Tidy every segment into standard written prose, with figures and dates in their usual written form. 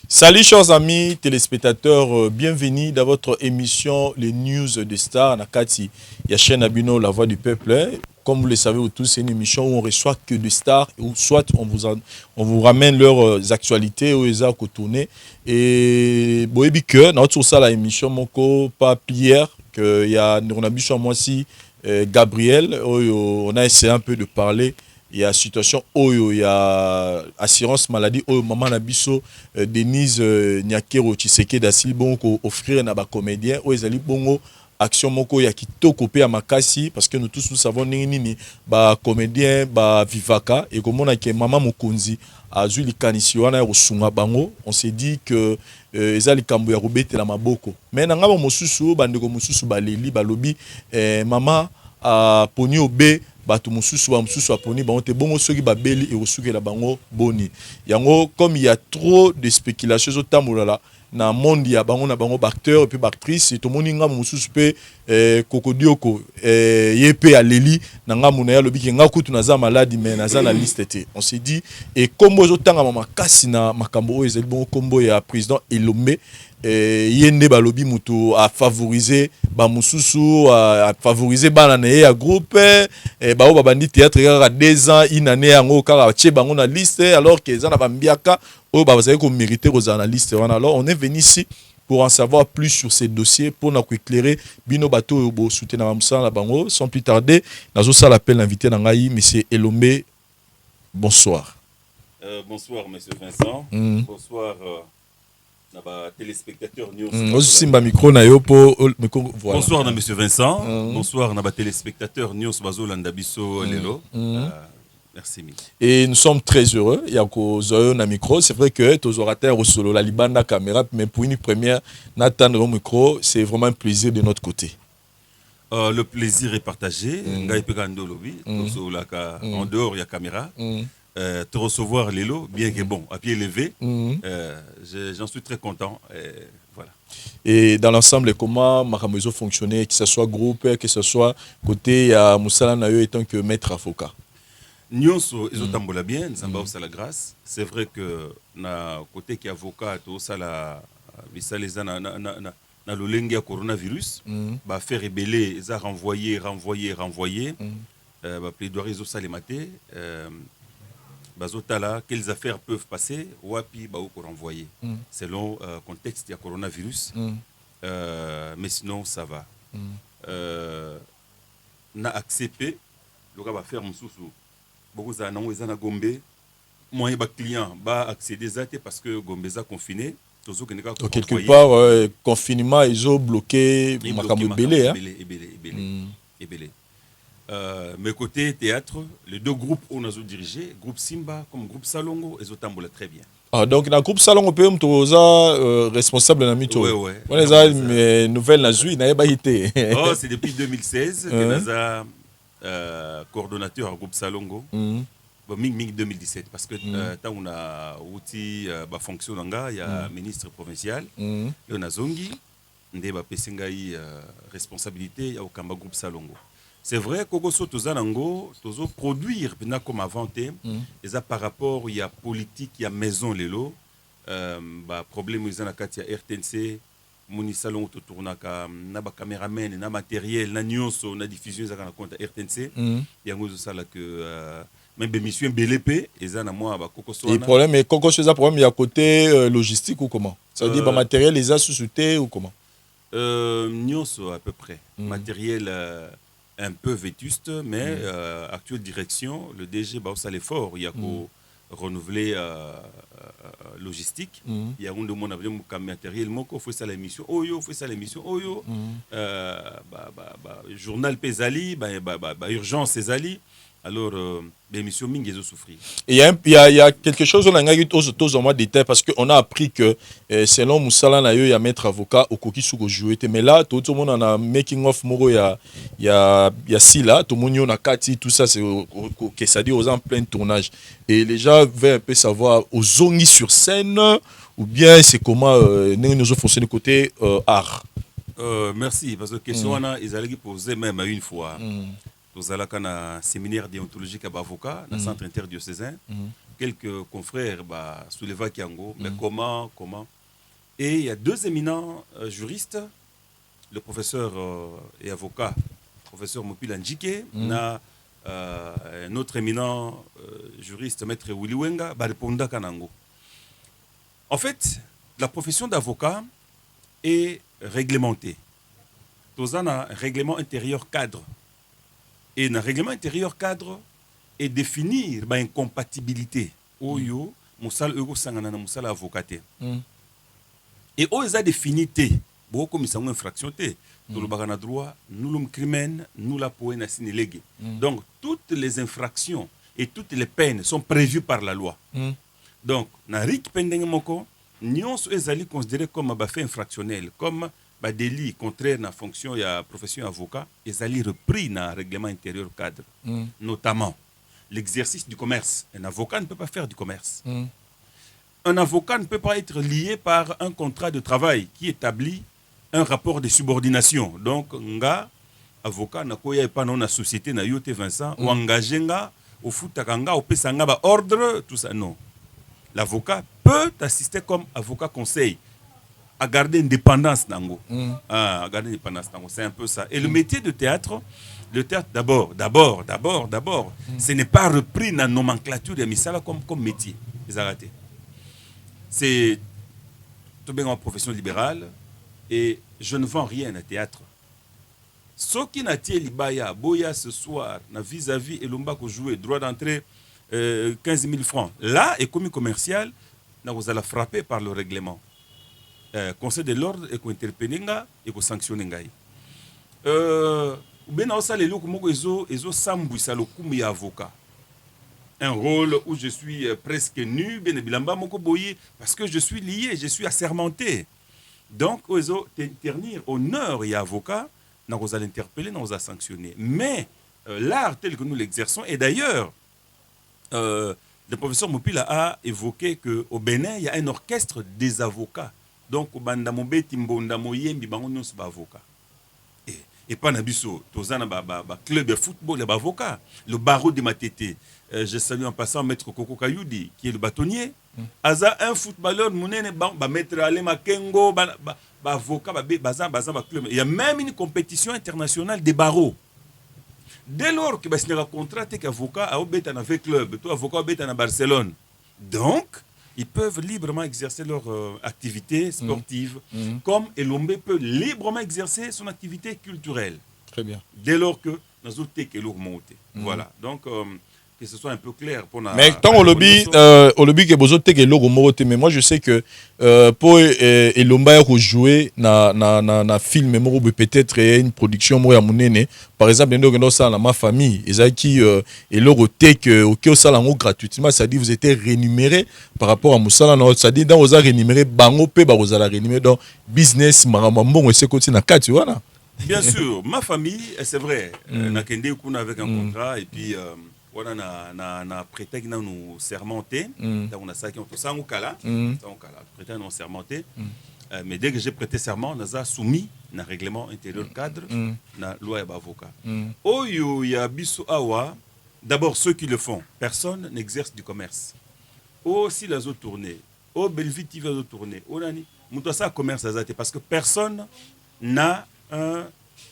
Salut chers amis téléspectateurs, bienvenue dans votre émission Les News de Star Nakati. Yachen Abino, la voix du peuple. Comme vous le savez tous, c'est une émission où on reçoit que des stars, ou soit on vous ramène leurs actualités ou les arts tourner. Et boyebi que notre ça la émission moko pas Pierre que y a on a vu sur moi aussi Gabriel, on a essayé un peu de parler. Il y a situation Oyo, il y a assurance maladie Oyo maman Nabiso Denise Nyakero Chiseke d'Asil bon ko offrir na ba comédien Oyo ezali bongo action moko ya kitoko pe ya makasi parce que nous tous nous savons nini ba comédien ba vivaka et comme on a que maman Mokonzi azui likanisi wana ya kosunga bango on s'est dit que ezali kambo ya kobetela maboko mais na ngaba mosusu bandeko mosusu baleli balobi mama poni obe bato mosusu ba mosusu aponi bango te bongo soki babeli et osukela bango boni yango comme il y a trop de spéculations au tambola na monde ya bango na bango acteur et puis actrice to moninga mosusu pe kokodioko yepe aleli na ngamu na ya lobi ki ngakutu naza maladi mais naza na liste te on s'est dit et kombo zo tanga mama kasi na makambo o ezeli bongo kombo ya président Elomé yende balobi mutu a favoriser ba mususu a favoriser bana na ya groupe ba o babandi théâtre kaka 2 ans une année yango kaka tie bango na liste alors que za na bambiaka o ba bazali ko mériter aux analystes wana. Alors on est venu ici pour en savoir plus sur ces dossiers pour nous éclairer bino bato bo soutenir na musala bango sans plus tarder nazo ça l'appel invité na ngai monsieur Elomé. Bonsoir. Bonsoir monsieur Vincent. Bonsoir téléspectateurs news. Micro na yo po voilà. Bonsoir monsieur Vincent. Bonsoir naba téléspectateurs news bazolanda biso lelo. Merci. Et nous sommes très heureux. Il y a un micro. C'est vrai que tous les orateurs au solo la libanda caméra, mais pour une première, n'attendre au micro, c'est vraiment un plaisir de notre côté. Le plaisir est partagé. En dehors il y a caméra. Te recevoir Lélo, bien que bon, à pied levé, j'en suis très content. Voilà. Et dans l'ensemble, comment Makamezo fonctionnait, que ce soit groupe, que ce soit côté à Moussala Nayo étant que maître avocat. Nyonso ezotambola bien, nzamba osala grâce. C'est vrai que na côté qui avocat to sala bisaleza na lolenge ya coronavirus, ba faire rebeller, ça renvoyer ba plaidoyer ezosala maté bazotala quelles affaires peuvent passer wapi ba ko renvoyer selon contexte ya coronavirus. Mais sinon ça va. Na accepté le va faire mususu beaucoup za nango ezana Gombe moyen ba client ba accéder zate parce que Gombe za confiné quelque part confinement ils ont bloqué makambo belé hein ebele. Mais côté théâtre les deux groupes on a dirigé groupe Simba comme groupe Salongo et otambola très bien. Ah donc dans groupe Salongo peut me responsable na mito. Ouais. On les a mes nouvelles na zui na ba hité. Oh c'est depuis 2016 que naza coordonnateur au groupe Salongo. Bon, 2017 parce que tant on a outil ba fonction nanga il y a ministre provincial et on a zongi ndé ba pesingai responsabilité au kamba groupe Salongo. C'est vrai que so tozanango tozo produire pendant comme avant et ça par rapport il y a politique il y a maison lelo ba problème ils en a katia RTNC moni salon to tournaka na ba caméraman na matériel na nyonso na diffusion za na compte RTNC yango zo sala que même émission BLP et ça na moi ba kokoso na. Et problème est kokoso ça problème il y a côté logistique ou comment? Ça veut dire ba matériel les a sous-souté ou comment? Nyonso à peu près. Matériel un peu vétuste mais actuelle direction le DG ba ça l'effort il y a ko renouveler logistique il y a un de mon avion matériel moko faut ça l'émission oyo journal Pesali urgence Ezali alors l'émission mingi souffrir. Et il y a quelque chose on a eu tous en moins détail parce que on a appris que selon Moussala na yo il y a maître avocat au koki sous jouer mais là tout le monde en a making of moro il y a Sila tout le monde na Kati tout ça c'est que ça dit aux en plein tournage et les gens veulent un peu savoir aux zongi sur scène ou bien c'est comment nous fonctionne côté art. Merci parce que question on a ils allaient poser même à une fois. Nous allons à un séminaire déontologique à Bavoka, dans le centre interdiocésain. quelques confrères bah souleva Kiango, mais comment et il y a deux éminents juristes, le professeur et avocat, professeur Mopila Njike, un autre éminent juriste, maître Willy Wenga, bah répondra Kanango. En fait, la profession d'avocat est réglementée. Dans un règlement intérieur cadre. Et un règlement intérieur cadre est définir une incompatibilité. Oyo, musal ego sangana na musal avocaté. Et oyo a défini té. Bo comme ça une infraction té. Tout le bagana droit, nous le crimen, nous la poena sinélégué. Donc toutes les infractions et toutes les peines sont prévues par la loi. Donc na rik pendenge moko, nyonso ezali considéré comme un fait infractionnel, comme un délit contraire à la fonction et à la profession avocat, ezali repris dans le règlement intérieur cadre. Notamment l'exercice du commerce. Un avocat ne peut pas faire du commerce. Un avocat ne peut pas être lié par un contrat de travail qui établit un rapport de subordination. Donc, nga avocat na koya pas dans la société na yote Vincent ou engagé nga au futakanga au pesanga ba ordre tout ça non. L'avocat peut assister comme avocat conseil à garder indépendance nango. À garder indépendance nango, c'est un peu ça. Et le métier de théâtre, d'abord, ce n'est pas repris dans la nomenclature de Misala comme métier. C'est tout bien en profession libérale et je ne vends rien à théâtre. Ce qui n'a pas libaya, boya ce soir, na vis-à-vis et l'omba ko jouer droit d'entrée 15 000 francs. Là, économie commerciale, vous allez frapper par le règlement. Conseil de l'ordre et interpeller et sanctionner ngai. Ben ça les locaux moko ezo sambouisa le kumu ya avocat. Un rôle où je suis presque nu, ben bilamba moko boye parce que je suis lié, je suis assermenté. Donc ezo ternir honneur ya avocat, na vous allez interpeller, na vous allez sanctionner. Mais l'art tel que nous l'exerçons et d'ailleurs le professeur Mopila a évoqué que au Bénin il y a un orchestre des avocats. Donc, avocat. Et pas nabiso, tozana club de football et avocat. Le barreau de Matete. Je salue en passant maître Koko Kayoudi, qui est le bâtonnier. Aza un footballeur, maître Alema Kengo, avocat, club. Il y a même une compétition internationale des barreaux. Dès lors que c'est un contrat qu'avocat a obéi dans un club, toi avocat obéi dans Barcelone. Donc, ils peuvent librement exercer leur activité sportive, comme Elombe peut librement exercer son activité culturelle. Très bien. Dès lors que nous avons été monté. Voilà. Donc, que ce soit un peu clair pour mais tant au lobby que vous avez été monté, mais moi je sais que pour Elombe jouer na film, peut-être une production par exemple, dans ma famille, ils qui et au salon gratuitement, c'est-à-dire vous êtes rémunéré par rapport à Moussala, c'est-à-dire dans vous avez rémunéré bango pe ba vous avez rémunéré dans business maramambo et c'est côté na tu vois. Bien sûr, ma famille, c'est vrai, na kende kuna avec un contrat et puis on a prêté que nous sermenté, on a ça qui ont tout ça on kala, prêté nous sermenté. Mais dès que j'ai prêté serment, on a soumis un règlement intérieur cadre, na loi et avocat. Oyo ya biso awa, d'abord ceux qui le font, personne n'exerce du commerce. Oh si les autres tournées, oh Belleville TV les autres tournées, oh nani, muto ça commerce azate parce que personne n'a un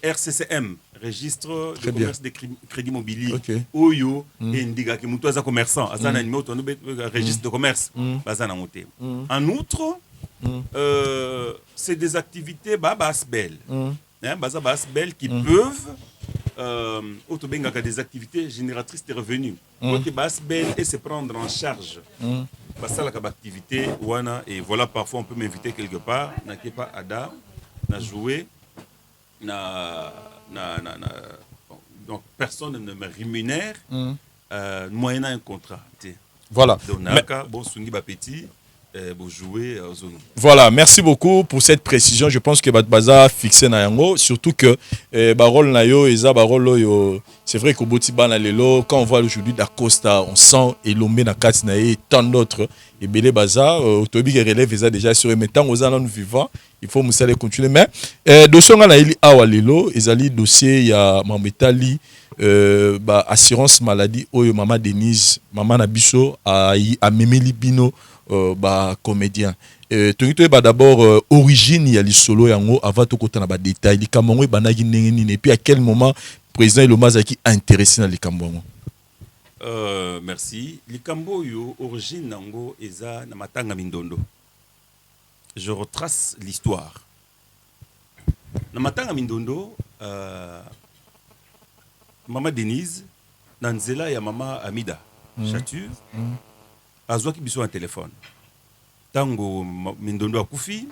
RCCM, registre de commerce des crédits immobiliers. Oyo et indica que muto ça commerçant, azana animé auto registre de commerce, bazana monté. En outre, c'est des activités basse belle, basse belle qui peuvent des activités génératrices de revenus. Côté basse belle et se prendre en charge. Ça la activité wana et voilà parfois on peut m'inviter quelque part, n'a pas ada, n'a joué, donc personne ne me rémunère moyennant un contrat. Voilà. Donc bon sungi ba petit. Voilà, merci beaucoup pour cette précision. Je pense que Baza fixé na yango, surtout que Barol Nayo et Zabarol, c'est vrai qu'au Botiba na lelo, quand on voit aujourd'hui d'Acosta, on sent Elombe na Katsinae et tant d'autres. Et Bélé Baza, Tobi qui relève déjà sur mais tant aux années vivants, il faut nous aller continuer. Mais dossier na ili awa lelo, ezali dossier ya Mametali ba assurance maladie oyo mama Denise mama Nabiso a memeli bino ba comédien tongi to ba d'abord origine ya lisolo yango avant to kota na ba détail likambo ngo banaki ndenge nini et puis à quel moment président Elomaz qui intéressé na likambo ngo. Merci. Likambo yo origine nango eza na matanga mindondo. Je retrace l'histoire. Na matanga mindondo Mama Denise Nanzela ya mama Amida Chature azwaki biso un téléphone. Tango mindondo akufi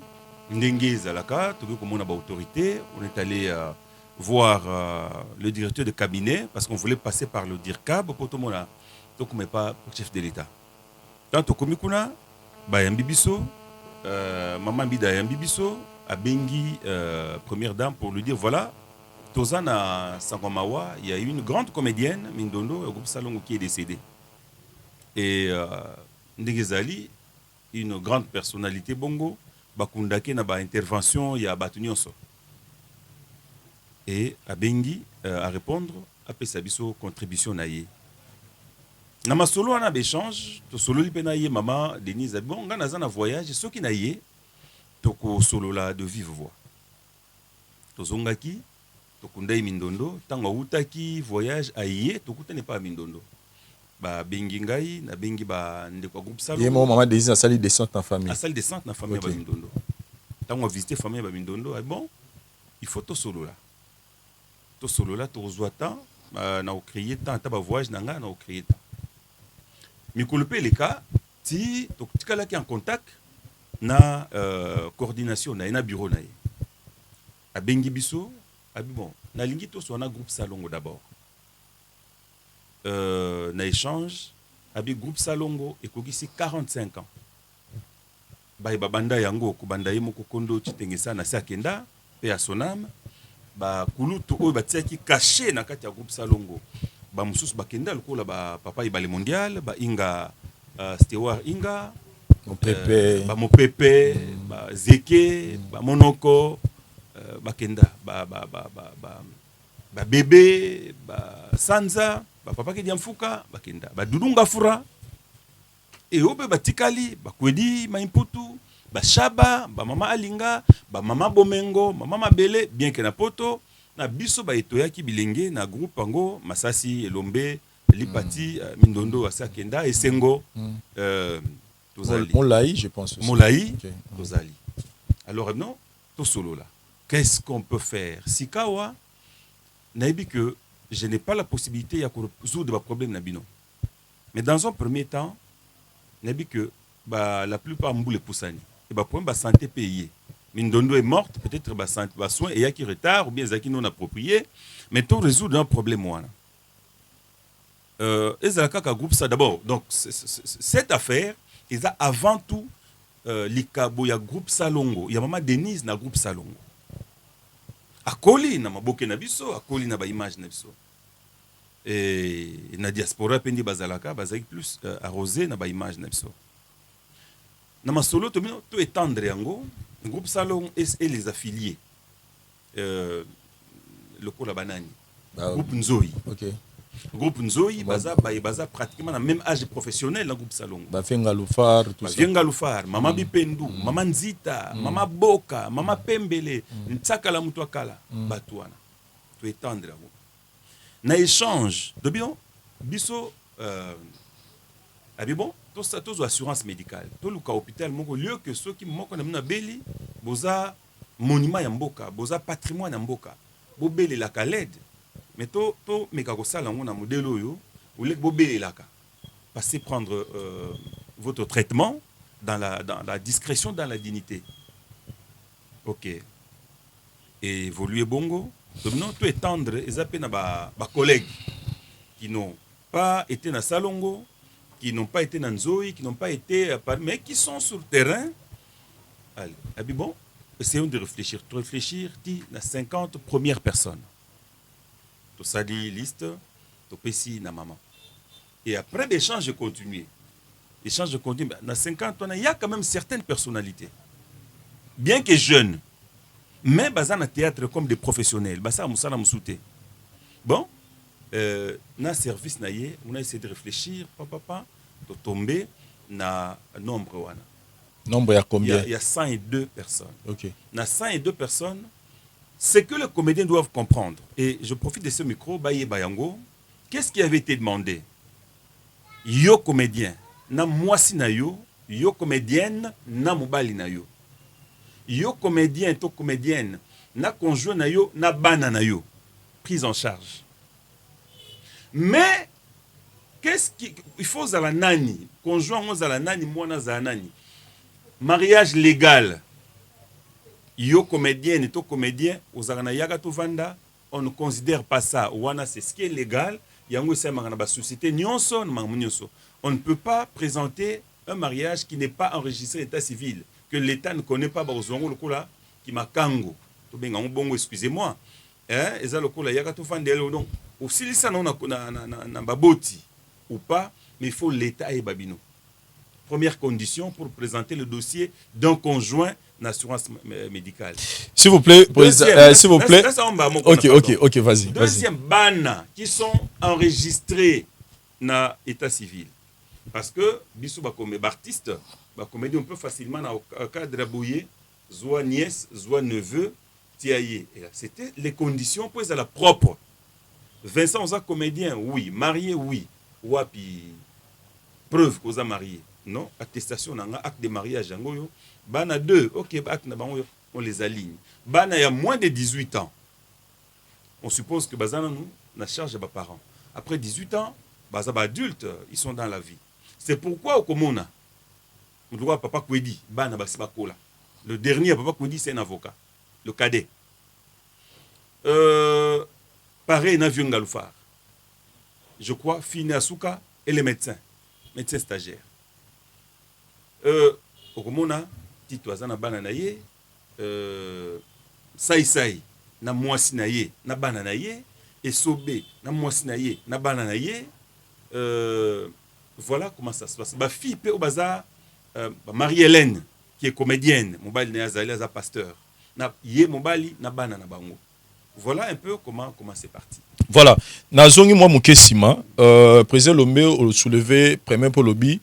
ndenge ezalaka toki komona ba autorité, on est allé voir le directeur de cabinet parce qu'on voulait passer par le DIRCAB pour tout le monde. Donc, mais pas pour le chef de l'État. Quand on a kuna, Yambibiso, Maman Bida Yambibiso, a Bengi, première dame, pour lui dire voilà, Tozana Sangomawa, il y a une grande comédienne, Mindondo, au groupe Salongo, qui est décédée. Et Ndegezali, une grande personnalité bongo, Bakundake na ba intervention, il y a Batunyoso. Et Abengi à répondre à Pesabiso contribution naïe. Na ma solo ana échange, to solo li penaïe maman Denise a bon ngana zana voyage ce qui naïe to ko solo la de vive voix. To zongaki to kundai mindondo tango utaki voyage aïe to kutane pas mindondo. Ba bengi ngai na bengi ba ndeko groupe salon. Yemo maman Denise a sali descente en famille. A sali descente na famille ba mindondo. Tango visiter famille ba mindondo bon il faut to solo là. To solo là to zoatan na o créer tant ta ba voyage nanga na o créer tant mikulupe les cas ti to tikala ki en contact na coordination na bureau na ye a bengi biso abi bon na lingi to so na groupe Salongo d'abord na échange abi groupe Salongo ekokisi 45 ans ba banda yango ko banda ye moko kondo titengesa na sakenda pe a sonam ba kulutu oyo batiaki caché na kati ya groupe Salongo ba mususu bakenda lokola ba papa ibale mondial ba inga Stewart inga Mopepe ba Mopepe ba Zeke ba Monoko bakenda ba bébé ba Sanza ba papa ki diamfuka bakenda ba Dudunga Fura et obe batikali ba Kwedi Maimputu ba Shaba ba mama Alinga ba mama Bomengo mama Mabele bien que na poto na biso ba etoyaki bilenge na groupe ango Masasi Elombe Lipati Mindondo Asakenda Esengo Tozali Molaï je pense aussi. Molaï Tozali. Alors non to solo là qu'est-ce qu'on peut faire sikawa naibi que je n'ai pas la possibilité ya résoudre des problèmes na bino mais dans un premier temps naibi que ba la plupart mboule poussani et ba problème ba santé payée. Mindondo est morte, peut-être bas soin et il y a qui retard ou bien zaki non approprié, mais tout résoudre un problème moi. Ezalaka ka groupe ça d'abord. Donc cette affaire est avant tout likabo ya groupe Salongo, il y a maman Denise na groupe Salongo. Akoli na maboke na biso, akoli na ba image na biso. Et na diaspora pendi bazalaka bazaki plus arrosé na ba image na biso. Na masolo to étendre yango. Le groupe Salon et les affiliés. Le Kola Banani. Groupe Nzoï. Ok. Groupe Nzoï, baza pratiquement dans le même âge professionnel dans le groupe Salon. Bafenga Lufar, tout ça. Bafenga Lufar, Mama Bipendu, Mama Nzita, Mama Boka, Mama Pembele, Ntsakala Mutuakala, Batouana. Tout étendre. Na échange de bien, biso, bon, tous assurance médicale. Tout le cas hôpital, mon lieu que ceux qui m'ont connu na beli, boza monument yamboka, boza patrimoine yamboka, bo beli la kaled. Mais to mekako sala ngona modelo yo, ou lek bo beli la ka. Passez prendre votre traitement dans la discrétion, dans la dignité. Ok. Et évoluer bongo, donc tout étendre, et zapper na ba collègues qui n'ont pas été na Salongo, qui n'ont pas été dans Nzoï, qui n'ont pas été mais qui sont sur le terrain. Allez, bon, essayons de réfléchir. De réfléchir, dit la 50 premières personnes. Tout ça dit liste, tout pessi na maman. Et après l'échange continué. L'échange continue. Dans 50, il y a quand même certaines personnalités. Bien que jeunes, mais dans le théâtre comme des professionnels. Basa Moussala Moussouté. Bon, na service na ye, on a essayé de réfléchir, papa, de tomber na nombre wana. Nombre à combien? Il y a 102 personnes. Ok. Na 102 personnes, c'est que les comédiens doivent comprendre. Et je profite de ce micro, Baye Bayango. Qu'est-ce qui avait été demandé? Yo comédien, na mwasi na yo comédienne, na mobali na yo. Yo comédien, to comédienne, na conjoint na yo, na bana na yo. Prise en charge. Mais, qu'est-ce qui... Il faut zala nani. Conjoint on zala nani, moi na zala nani. Mariage légal. Yo comédienne, to comédien, aux zala yaga to vanda, on ne considère pas ça. Wana c'est ce qui est légal. Yango c'est ma société nyonso, on ne peut pas présenter un mariage qui n'est pas enregistré état civil, que l'État ne connaît pas bazongo lokola qui m'a kango. To benga bongo excusez-moi. Eza lokola yaga to vanda donc aussi ça non na baboti ou pas, mais il faut l'État et babino. Première condition pour présenter le dossier d'un conjoint d'assurance médicale. S'il vous plaît, s'il vous plaît. Ok, vas-y. Deuxième, bana qui sont enregistrés dans l'état civil. Parce que, bisou comme artiste, comédie, on peut facilement, dans le cadre de bouiller, soit nièce, soit neveu, tiaye. C'était les conditions pour la propre. Vincent, on a comédien, oui. Marié, oui. Wapi, preuve qu'on a marié. Non, attestation, on a acte de mariage. Bana 2, ok, acte on les aligne. Bana, il y a moins de 18 ans. On suppose que Bazana nous, on a charge de nos parents. Après 18 ans, Bazaba adultes, ils sont dans la vie. C'est pourquoi au Komona, on doit Papa Kwedi, Bana Basibakola. Le dernier, Papa Kwedi, c'est un avocat. Le cadet. Pareil, Navion Galoufar. Je crois, Fine Asuka et les médecins stagiaires. Au Komona, Tito Azana Bananaye, Saï, na mwasi na ye, na bana na ye, et Sobé, na mwasi na ye, na bana na ye. Voilà comment ça se passe. Ma fille, au bazar, Marie-Hélène, qui est comédienne, mobile na yazali, aza pasteur. Na ye mobali, na bana na bango. Voilà un peu comment c'est parti. Voilà. Nazongi moi mukesima, président Lomé au soulevé premier pour lobby,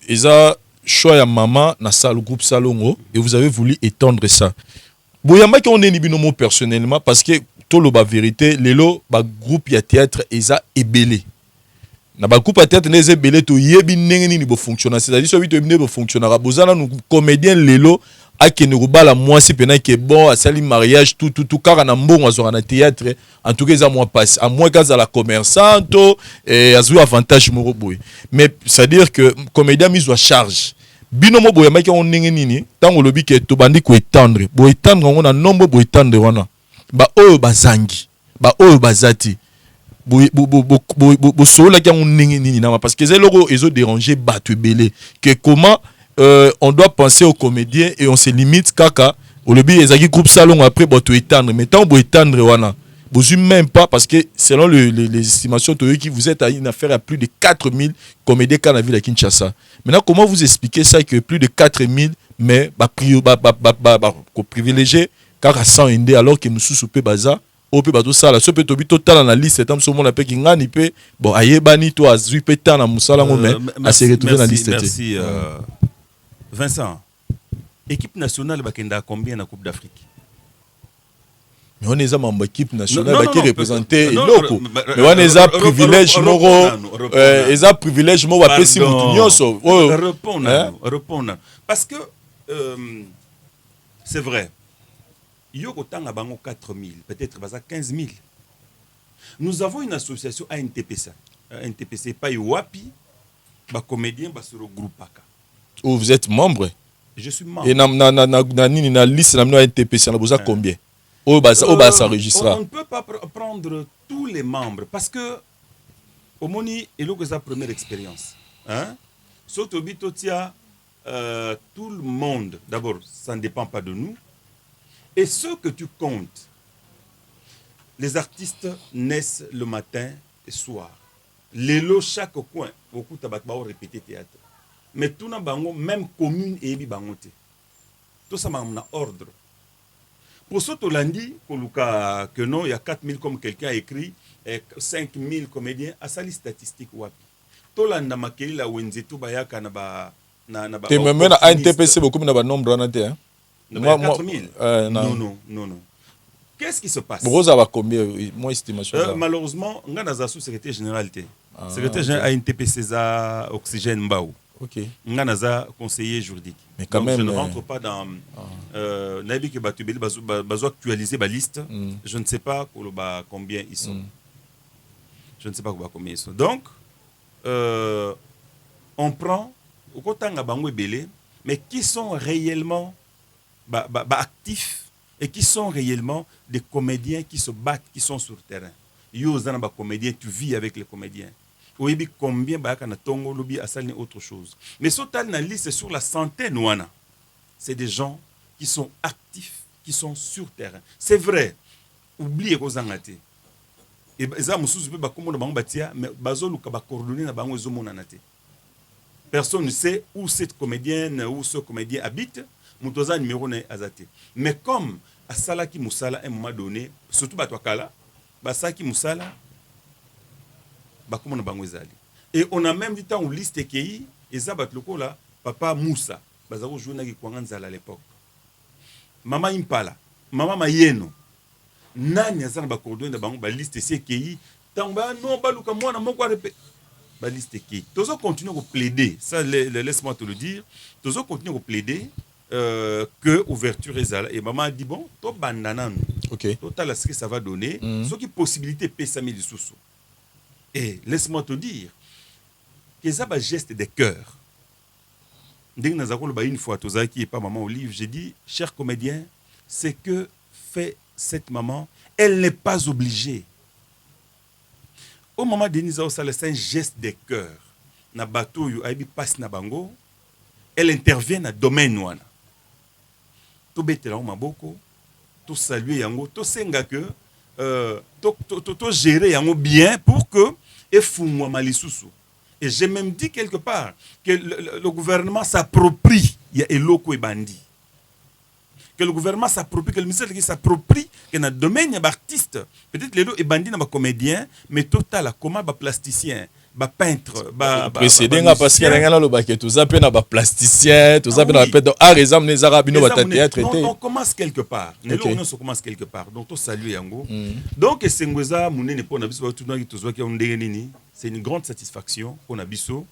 Eza choix ya maman na salle groupe Salongo et vous avez voulu étendre ça. Boyamba qui on est binomo personnellement parce que tout le vérité lelo ba groupe ya théâtre eza ebelé. Na ba groupe ya théâtre neze ebelé to yebi ndenge nini bo fonctionner, c'est-à-dire so bito ebine bo fonctionner. Bozana nous comédien lelo akene kobala mwasi pena ke bon asali mariage tout car na mbongo azora na théâtre en tout cas eza moi passe à moins qu'à la commerçante et azu avantage moko boy. Mais c'est-à-dire que comédien mise à charge binomo boyamba ki on ndenge nini tango lobi ke to bandi ko étendre bo étendre on a nombre bo étendre wana ba oyo bazangi ba oyo bazati bo sola ki on ndenge nini na parce que c'est logo ezo déranger batu belé que comment on doit penser aux comédiens et on se limite kaka au lobby ezaki groupe salon après bo to étendre mais tant bo étendre wana vous même pas parce que selon les estimations qui vous êtes à une affaire à plus de 4000 comédiens dans la ville de Kinshasa. Maintenant comment vous expliquez ça que plus de 4000 mais privilégié car à 100 indé alors que nous sous-soupé baza au peu bateau ça la ce peut total dans la liste c'est tout le monde appelle ngani pe bon ayebani to azui pe tant na musala mais à se retrouver dans la liste. Merci Vincent. Équipe nationale bakenda combien en Coupe d'Afrique? Mais on est à mon équipe nationale qui représente loko. Mais on est à privilège moro, ils ont privilège moro après si mutunyoso. Répondre. Parce que c'est vrai. Yoko tanga bango 4000, peut-être basa 15000. Nous avons une association ANTPC. ANTPC pas Wapi, ba comédien ba se regroupe pas. Où vous êtes membre? Je suis membre. Et na liste na ANTPC na boza combien? On ne peut pas prendre tous les membres parce que au Moni est sa première expérience. Surtout tout le monde, d'abord, ça ne dépend pas de nous. Et ce que tu comptes, les artistes naissent le matin et soir. Les lots, chaque coin, beaucoup de gens répéter théâtre. Mais tout le monde, même commune et bangote. Tout ça, on a ordre. Pour ce Tolandi, que non, il y a 4000 comme quelqu'un a écrit, 5000 comédiens, à sa liste statistique wapi. Tolanda makeli la wenzetu bayaka na ba Et même à NTPC beaucoup na ba nombre en ate hein. Moi 4000. Non. Qu'est-ce qui se passe? Vous avez combien moi estimation malheureusement, on a un secrétaire général secrétaire général à NTPC za Oxygène Mbao. OK. On a un conseiller juridique. Mais quand même je ne rentre pas dans nabi que batubeli bazo actualiser ba liste. Je ne sais pas combien ils sont. Je ne sais pas combien ils sont. Donc on prend au kotanga bango ebele, mais qui sont réellement actifs et qui sont réellement des comédiens qui se battent, qui sont sur le terrain. Yo zana ba comédien, tu vis avec les comédiens. Oyebi combien ba kana tongo lobi asali autre chose. Mais total na liste sur la centaine wana. C'est des gens qui sont actifs, qui sont sur le terrain. C'est vrai. Oubliez ko zangate. Et ça mususu pe ba komo na bango batia, mais bazo luka ba coordonner na bango ezomona na te. Personne ne sait où cette comédienne ou ce comédien habite. Mutoza numéro ne azate. Mais comme à Salaki Moussala, à un moment donné, surtout Batouakala, Basaki Moussala, Bakoumona Bangwezali. Et on a même dit tant où liste qui et Zabat Loko là, Papa Moussa, Bazaro Jounagi Kwanganzala à l'époque. Maman Impala, Maman Mayeno, Nani Azan Bakordon de Bango, liste qui, tant non, Baluka Mwana Mokwa répé. Liste qui. Tous continuent à plaider, ça laisse-moi te le dire, tous continuent à plaider. Que ouverture ezala et maman a dit bon to bandana OK total ce que ça va donner ce qui possibilité pesami du sous et laisse-moi te dire que ça va geste de cœur ndeng nazako ba une fois tozaki et pas maman Olive j'ai dit cher comédien c'est que fait cette maman elle n'est pas obligée au moment de Nisa Osala c'est un geste de cœur na bateau yo aibi passe na bango elle intervient dans domaine wana to betela maboko to saluer yango to senga que to gérer yango bien pour que efungwa malisusu et j'ai même dit quelque part que le gouvernement s'approprie ya eloko e bandi que le gouvernement s'approprie que le ministère qui s'approprie que dans domaine ya artiste peut-être les e bandi na ba comédien mais total comment ba plasticien ba peintre précédent parce qu'il y a le baquet tout ça peut na ba plasticien tout ça peut na peut art exemple les arabino ba théâtre on commence quelque part on commence quelque part donc to saluer yango donc sengweza munene pona biso tout na ki tozwa ki ndenge nini c'est une grande satisfaction pona biso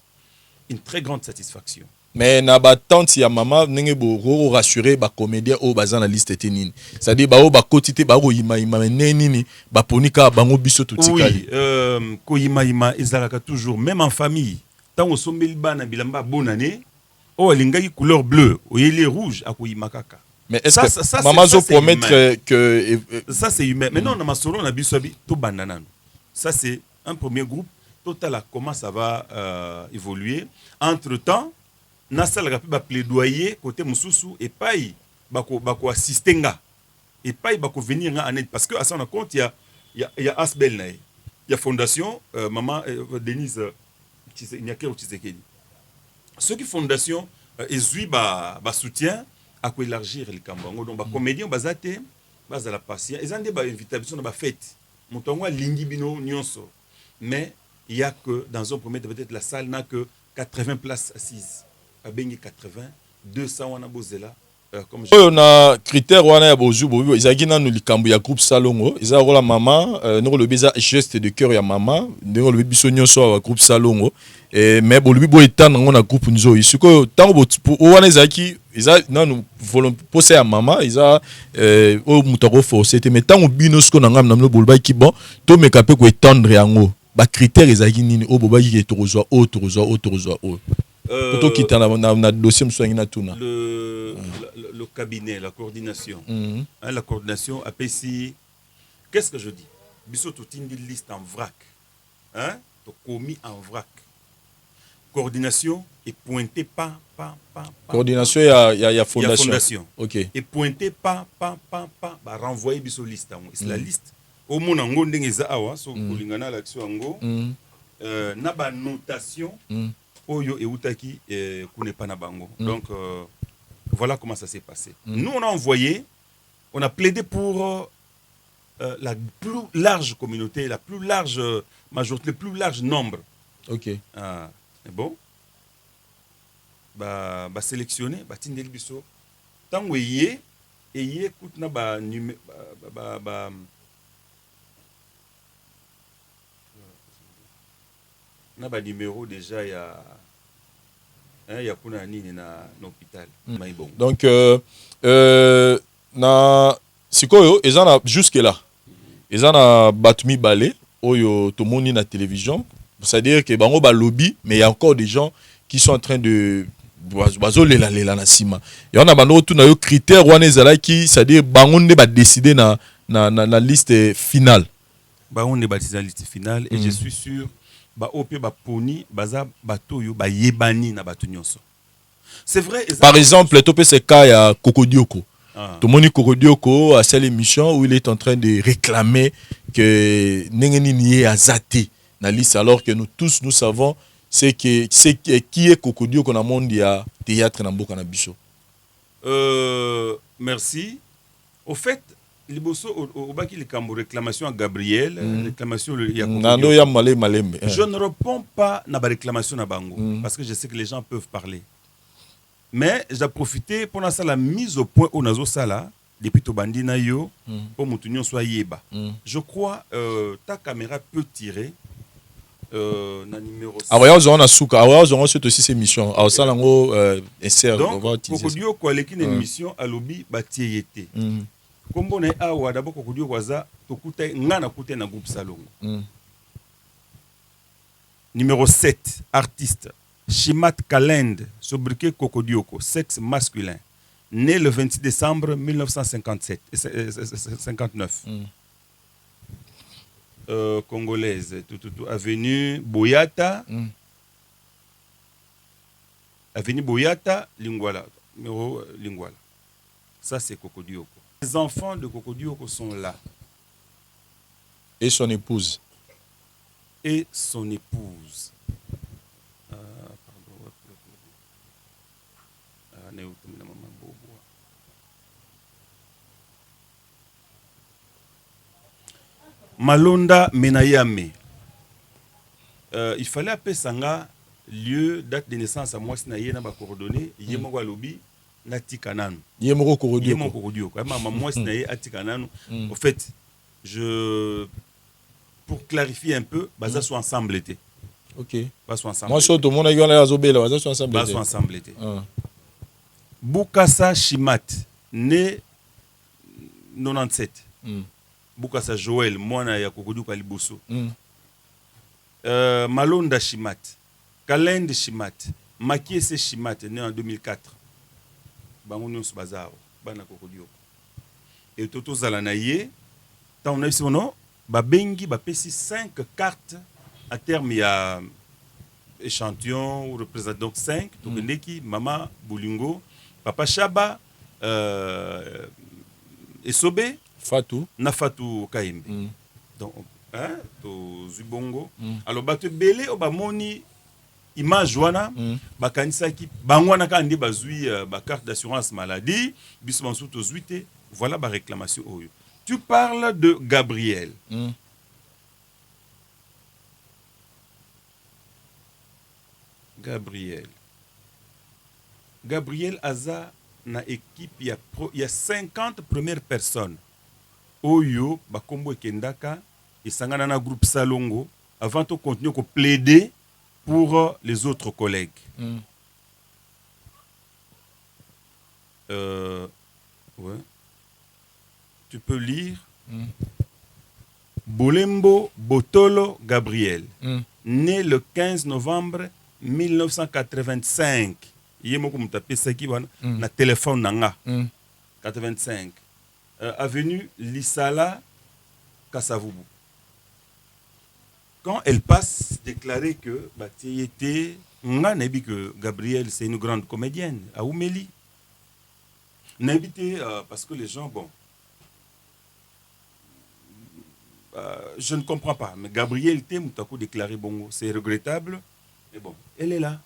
une très grande satisfaction. Mais na ba tante ya maman ndenge bo rassurer ba comédien o bazan na liste tenini c'est-à-dire ba o ba kotité ba ko yima nini ba ponika bango biso tout tikali ko yima ezalaka toujours même en famille tant au sombeli bana bilamba bonne année o lingaki couleur bleue o yeli rouge akoyima kaka. Mais est-ce que maman zo promettre que ça c'est humain mais non na masolo na biso bi to bandana ça c'est un premier groupe total comment ça va évoluer entre-temps Nassal rapi ba plaidoyer côté mususu et paille bako assistenga et paille bako venir en aide parce que à son compte il y a Asbel nae il y a fondation maman Denise Nyakero Tshisekedi ce qui fondation ezui ba soutien à quoi élargir le kambango donc ba comédien bazate base à la patient ils ont des invitation dans ba fête montongo lingi bino nyonso mais il y a que dans un premier peut-être la salle n'a que 80 places assises à bengi 80 200 wana bozela comme on a critère wana ya bozu bobi ezaki nanu likambo ya groupe Salongo ezako la maman ndeko le biza geste de cœur ya maman ndeko le biso nyonso wa groupe Salongo et mais bolubi bo etana ngona groupe nzo isiko tango wana ezaki eza nanu poser ya maman eza o mutako forcer te mais tango bino siko na ngam na boluba ki bon to meka pe ko étendre yango ba critère ezaki nini o boba ki torozwa o le cabinet, la coordination. La coordination a ici. Qu'est-ce que je dis? Biso tout une liste en vrac. Hein? Commis en vrac. Coordination est pointé pas. Coordination, il y a fondation. Ok. Et pointé pas. Renvoyer biso liste. C'est la liste. Au monde en gondeng eza awa so kulingana l'action ango. Na ba notation. Oyo et Outaki Kunepa na bango. Donc voilà comment ça s'est passé. Nous on a envoyé on a plaidé pour la plus large communauté, la plus large majorité, le plus large nombre. Ok. Ah, bon. Bah sélectionné, bah tindeli biso. Tango yé et yé écoute na ba numéro na ba numéro déjà ya kuna nini na hôpital. Bon. Donc na sikoyo ezana jusque là. Ezana batumi balé oyo tomoni na télévision. C'est-à-dire que bango ba lobby mais il y a encore des gens qui sont en train de bazolela na sima. Et on a bando tout na yo critère wana ezalaki, c'est-à-dire bango nde ba décider na liste finale. Bango nde ba décider na liste finale et je suis sûr ba opé ba poni baza bato yo ba yebani na bato nyonso. C'est vrai. Par exemple, topé ce cas ya Kokodioko. Tout le monde Kokodioko a cette émission où il est en train de réclamer que Nengeni Nié a zaté na liste, alors que nous tous nous savons c'est qui est Kokodioko dans le monde du théâtre na mboka na biso. Merci. Au fait, liboso au baki le kambo réclamation à Gabriel, réclamation le ya Kokodioko. Je ne réponds pas na ba réclamation na bango parce que je sais que les gens peuvent parler. Mais j'ai profité pour ça la mise au point au nazo sala depuis to bandina yo pour mutunyo soit yeba. Je crois ta caméra peut tirer na numéro 6. Alors on a souka, alors on a aussi ces missions. Alors ça lango insert on va utiliser. Kokodio ko aleki na émission alobi batie yete. Kombo na awa d'abord Kokodio kwaza tokuta ngana kuta na groupe Salongo. Numéro 7, artiste Shimat Kalend, sobriquet Kokodioko, sexe masculin, né le 26 décembre 1959. Congolaise, avenue Boyata, avenue Boyata, Lingwala, numéro Lingwala. Ça c'est Kokodioko. Les enfants de Kokodioko sont là. Et son épouse. Et son épouse. Malonda Menayame. Il fallait appeler Sanga lieu, date de naissance à moi, si na ba coordonnées, yemoko alobi na tikananu. Yemoko Kokodioko. Yemoko Kokodioko. Moi si na atikananu. Au fait, pour clarifier un peu, baza sont ensemble été. OK. Baza ensemble. Moi sur tout le monde a la zobela, baza sont ensemble. Baza ensemble été. Bukasa Shimat, né 97. Bukasa Joël, mwana ya Kokodioko Aliboso. Malonda Shimat, Kalend Shimat, Makiese Shimat, né en 2004. Bangounios Bazar, Bana Kokodioko. Et Toto Zalanaye, tant on a eu son nom, Babengi, Bapesi 5 cartes à terme, il y a échantillon ou représente donc 5. Tokeneki, Mama Boulingo, Papa Chaba, Esobe, Fatou, Nafatou Kaimbe. Donc, hein, to Zubongo. Alors, bato belé o bamoni image wana, bakanisa ki bangwana kandi bazui ba carte d'assurance maladie, bismansu to zuite, voilà ba réclamation oyo. Tu parles de Gabriel. Gabriel Aza na équipe, il y a 50 premières personnes. Oyo, bakombo ekendaka, et sangana na groupe Salongo, avant de continuer à plaider pour les autres collègues. Ouais. Tu peux lire. Bolembo Botolo Gabriel, né le 15 novembre 1985. Yemoko mutapé saki wana na téléphone nanga. 85. Avenue Lissala Kassavubu. Quand elle passe déclarer que Batiété, on a dit que Gabriel c'est une grande comédienne à Oumeli. N'habité parce que les gens, bon, je ne comprends pas, mais Gabriel Temutako déclaré bongo, c'est regrettable, mais bon, elle est là.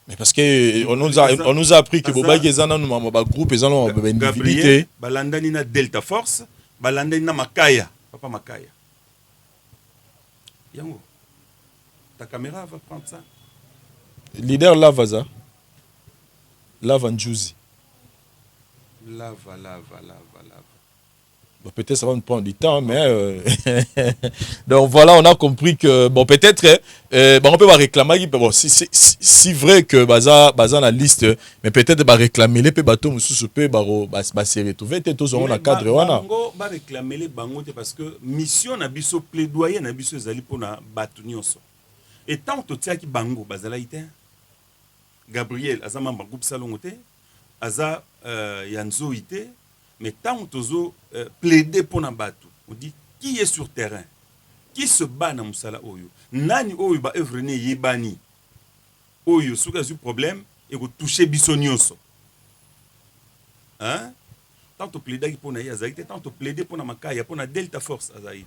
Mais parce que on nous a appris que Boba Gezana nous m'a ba groupe ils ont ba individualité. Balandani na Delta Force, balandani na Makaya, papa Makaya. Yango. Ta caméra va prendre ça. Leader Lavaza. Lava Njuzi. Lava. Bon, peut-être ça va nous prendre du temps, mais donc voilà, on a compris que bon peut-être on peut pas réclamer bon si vrai que baza la liste, mais peut-être pas réclamer les bateaux mususu peut ba se retrouver tous on a cadre wana. Bango ba réclamer les bango parce que mission na biso plaidoyer na biso ezali pona batu nyonso. Et tant to tia ki bango bazala ite Gabriel azama groupe salongote aza yanzo ite. Mais tant que plaider pour Nabatu, on dit qui est sur terrain, qui se bat dans Moussala Oyo, nani Oyo ba evrené yebani, Oyo sous cas du problème et vous touchez bisonioso. Hein? Tant que plaider pour na Yazaïte, tant que plaider pour na Makaya, pour na Delta Force Azaïte.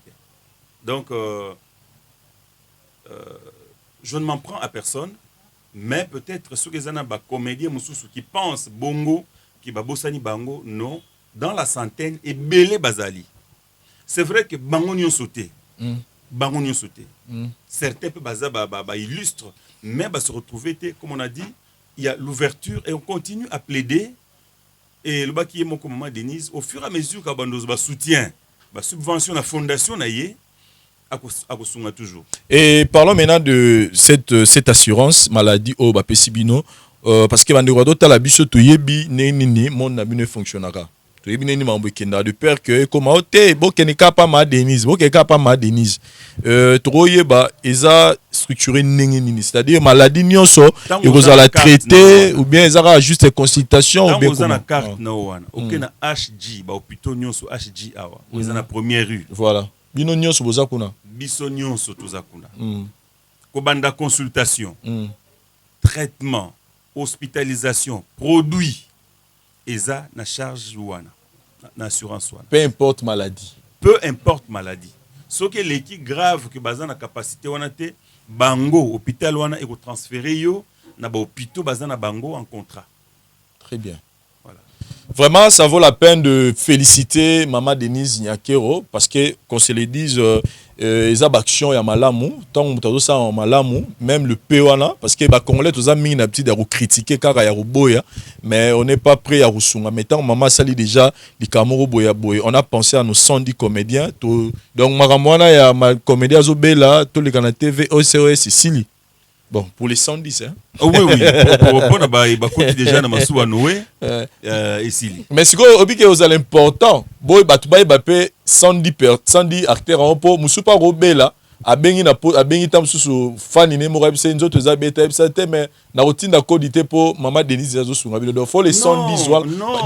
Donc je ne m'en prends à personne, mais peut-être ceux qui ont comédien Moussou qui pensent bongo, qui ba bossani bango, non. Dans la centaine et belé bazali. C'est vrai que bangonio sauté. Bangonio sauté. Certains peuvent illustrent, mais se retrouver, comme on a dit, il y a l'ouverture et on continue à plaider. Et le bas qui est mon commandement Denise, au fur et à mesure qu'on soutient, subvention la fondation naïe, à toujours. Et parlons maintenant de cette assurance maladie au Bapesibino, parce que Bandegwado Talabiso Toyebi Nini mon nabine fonctionnera. De peur que comme ote bokene kapa ma Denise bokene kapa ma Denise troyeba eza structuré nini c'est-à-dire maladie nyonso et vous allez traiter ou bien ezara juste consultation ou bien comment carte na wana okena HG ba hôpital nyonso HG awa vous na première rue voilà bino nyonso boza kuna biso nyonso toza kuna ko banda consultation traitement hospitalisation produit eza na charge wana na assurance wana peu importe maladie ce que l'équipe grave que baza na capacité wana te bango hôpital wana et ko transférer yo na ba hôpital baza na bango en contrat. Très bien. Voilà. Vraiment, ça vaut la peine de féliciter Maman Denise Nyakero parce que, qu'on se le dise, les actions ya malamu, tant que ça en malamu, même le péwana, parce que les Congolais, tous les mis petit à critiquer car ya boya, mais on n'est pas prêt à rusunga. Mais tant Maman sali déjà, les Kamoro boya boya, on a pensé à nos 110 comédiens, donc Maramwana ya ma comédien Zobela, tous les canaux TV, OCOS, Sicily. Bon, pour les 110, hein. Oh, oui. Pour déjà dans ma soua Noé et Sili. Mais c'est quoi, obi que vous avez l'important. Boy, batubaï bapé 110 acteurs en po, musupa robela, a bengi tam sous fan iné mo rabise nzoto za beta ebsate mais na routine d'accordité pour Maman Denise Zazo sunga bi do faut les 110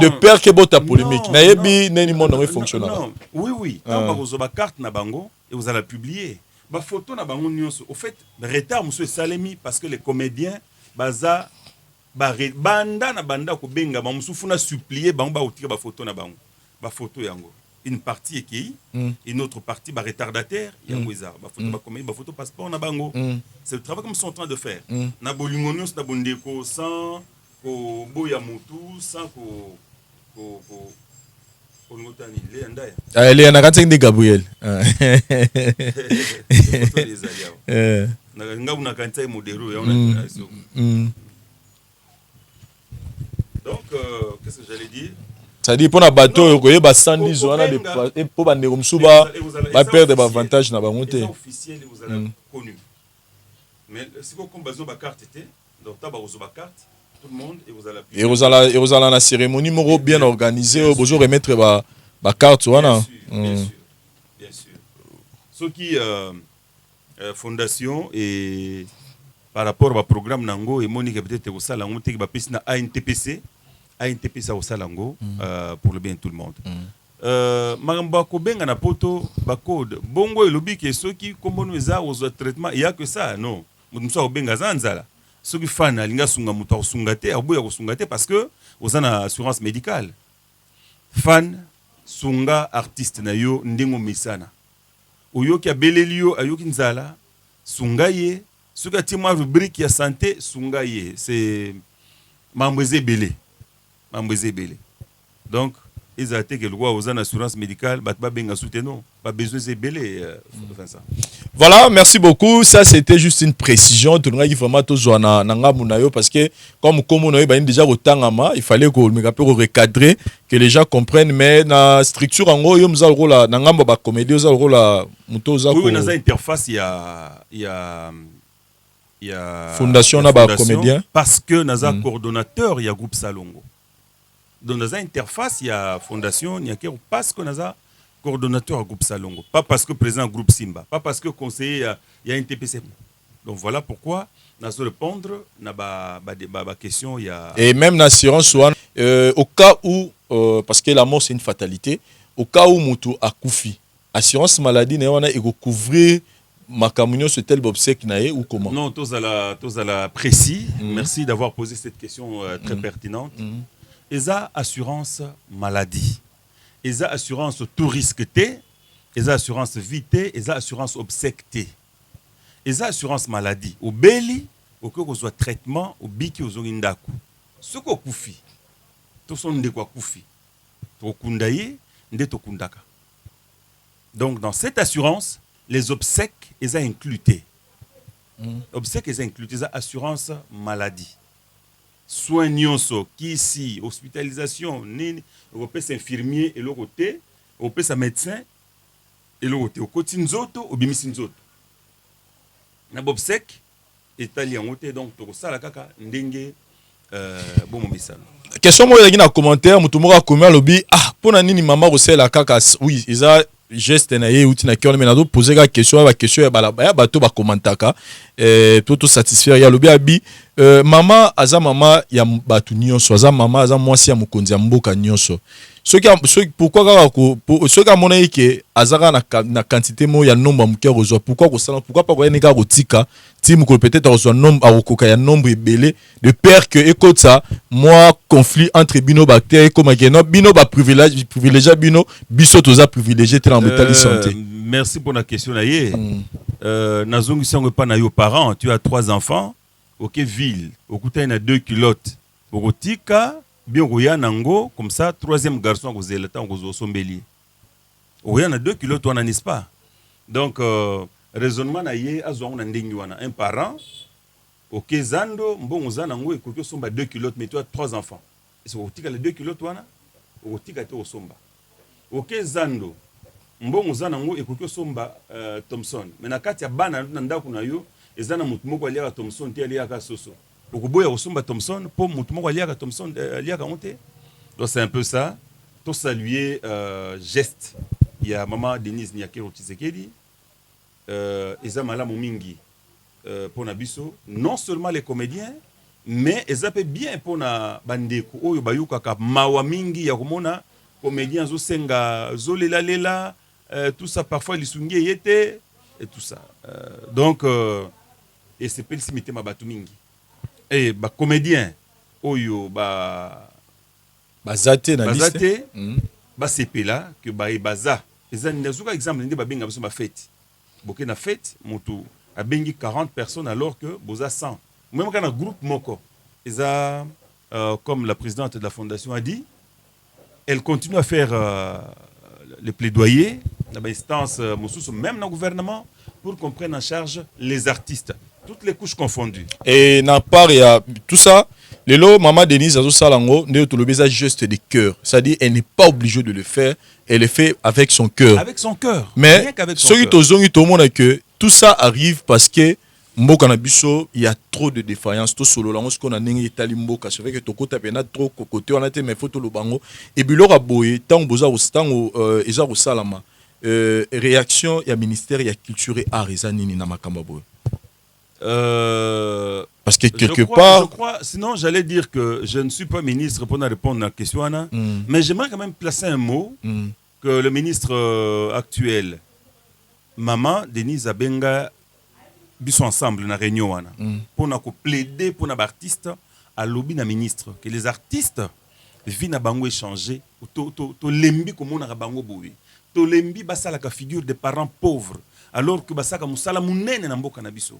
de peur que bota polémique. Na yebi neni mon non fonctionne. Oui. Quand vous avez carte na bango et vous allez publier. Ba photo na bango nyonso au fait retard monsieur Salemi parce que les comédiens baza banda ko benga ba musufu na supplier bango ba otira ba photo na bango ba photo yango une partie qui une autre partie ba retardataire yango eza ba photo ba comédien ba photo passeport na bango c'est le travail comme ils sont en train de faire na bolingo nyonso na bondeko sans ko boya mutu sans ko elle est en train de Gabriel. Donc, qu'est-ce que j'allais dire? Ça dit pour un bateau, il y a 110 ans et pour bander comme ça, va perdre l'avantage dans la montée. Officiel, vous allez connu. Mais si vous avez besoin de carte, donc tu as besoin de carte. Tout le monde et vous allez la cérémonie bien organisée vous remettre la carte bien sûr ce qui fondation et par rapport au programme nango et Monique peut-être au salango te ba pisna ANTPC au salango pour le bien de tout le monde magamba ko benga na poto ba code bongo elobi ke soki kombono eza aux traitement il y a que ça non mutumsa ko benga zanzala ceux qui font linga sunga muta sungate aboya ko sungate parce que aux ana assurance médicale fan sunga artiste na yo ndingo misana oyo ki abelelio ayoki nzala sunga ye Ce que tu m'as rubrique ya santé sungaye c'est Mambweze Belé. Mambweze Belé. Donc ils ont été que le roi aux assurances médicales, pas bien soutenir, pas besoin de belé. Ça. Voilà, merci beaucoup. Ça, c'était juste une précision. Tout le monde qui vraiment tout jouer na ngamunayo parce que comme on a déjà autant ama, il fallait que le recadrer, que les gens comprennent. Mais na structure en gros, yom za rôle na ngamba ba comédie, za rôle muto za. Oui, dans interface il y a fondation na ba comédien. Parce que naza coordonnateur il y a groupe Salongo. Dans la interface, il y a fondation, il y a parce que nous avons coordonnateur à groupe Salongo, pas parce que président groupe Simba, pas parce que conseiller il y a un TPC. Donc voilà pourquoi nous allons répondre à la question. Et même l'assurance, au cas où, parce que la mort c'est une fatalité, au cas où Moutou a koufi, assurance maladie, on a couvrir ma communion sur tel obsèque ou comment? Non, tous à la précis. Merci d'avoir posé cette question très pertinente. Eza assurance maladie, eza assurance tout risque T, eza assurance vité, eza assurance obsèque T, eza assurance maladie. Au beli, au que soit traitement, au biki au zorindaku. Ce qu'on koufi, tout son de quoi koufi, to kundaye, nde to kundaka. Donc dans cette assurance, les obsèques eza inclus. Obsèques eza inclus, eza assurance maladie. Soins nyonso qui ici hospitalisation ni au peut infirmier et le côté au peut médecin et le côté au côté nzoto au bimisi nzoto na bobsek italien côté donc to sala kaka ndenge bon misala question moi na commentaire mutu moko akomi lobi pona nini mama rosela kaka oui isa geste na ye uti na cœur mais na do poser la question ya bato ba commentaka tout satisfaire ya lobi abi mama aza mama ya batu nyonso aza mama aza mwasi ya mokonzi ya mboka nyonso pourquoi ceux qui mona yeke azaka na quantité mo ya nombre muke rezo pourquoi pas ko nika rotika tim ko peut-être rezo nombre akoka ya nombre belé de peur que ekotsa moi conflit entre bino bactères comme que bino ba privilège bino biso toza privilégié te na métal santé. Merci pour la question là yé nazongi sango pa na yo parents tu as 3 enfants OK ville okuta na 2 culottes okotika bien roya nango comme ça troisième garçon ko zelata ko sombeli roya na 2 culottes on n'est pas donc raisonnement na yé azwa na ndingi wana un parent OK zando mbongo zanango ekoki somba 2 culottes mais tu as 3 enfants est-ce okotika les 2 culottes wana okotika te osomba OK zando mbongo zanango ekoki somba Thompson mais na kati ya bana na ndako na yo ezana mutu moko aliaka Thompson te aliaka soso okoboya osomba Thompson pour mutu moko aliaka Thompson aliaka monte. Donc c'est un peu ça. Tout saluer geste il y a maman Denise Nyakero Tshisekedi eza malamu mingi pour na biso non seulement les comédiens mais eza pe bien pour na bandeko oyo bayuka ka mawa mingi ya komona comédiens zo senga zo lela tout ça parfois lisungi yete et tout ça donc et c'est pel simité mabatu mingi et ba comédien oyo bazate na liste ba sepela que ba baza eza ndazuka exemple ndé ba benga biso ba fête boké na fête mutu a bengi 40 personnes alors que boza 100 même quand un groupe moko eza comme la présidente de la fondation a dit elle continue à faire les plaidoyers dans l'instance même dans le gouvernement pour qu'on prenne en charge les artistes toutes les couches confondues. Et na part il y a tout ça les lots maman Denise azo salango ne to le message juste de cœur, c'est-à-dire elle n'est pas obligée de le faire, elle le fait avec son cœur. Avec son cœur. Mais ceux qui tozongi tout le monde que tout ça arrive parce que mboka na biso il y a trop de défaillances to solo lango ce qu'on a nengi etali mboka c'est vrai que toko tapena trop côté on a été mais photo lo bango et biloko boye tant boza ostango eza ko salama réaction ya ministère ya culture et art eza nini na makamba boye. Parce que quelque part... Je crois, sinon j'allais dire que je ne suis pas ministre pour répondre à la question, Anna, mais j'aimerais quand même placer un mot que le ministre actuel, Maman Denise Abenga, sont ensemble dans la réunion, Anna, pour plaider pour les artistes à lobby na ministre, que les artistes viennent à bango échanger, to lembi comme on a bango boui, to lembi basa la figure des parents pauvres, alors que basa ka musala munene na mboka na biso.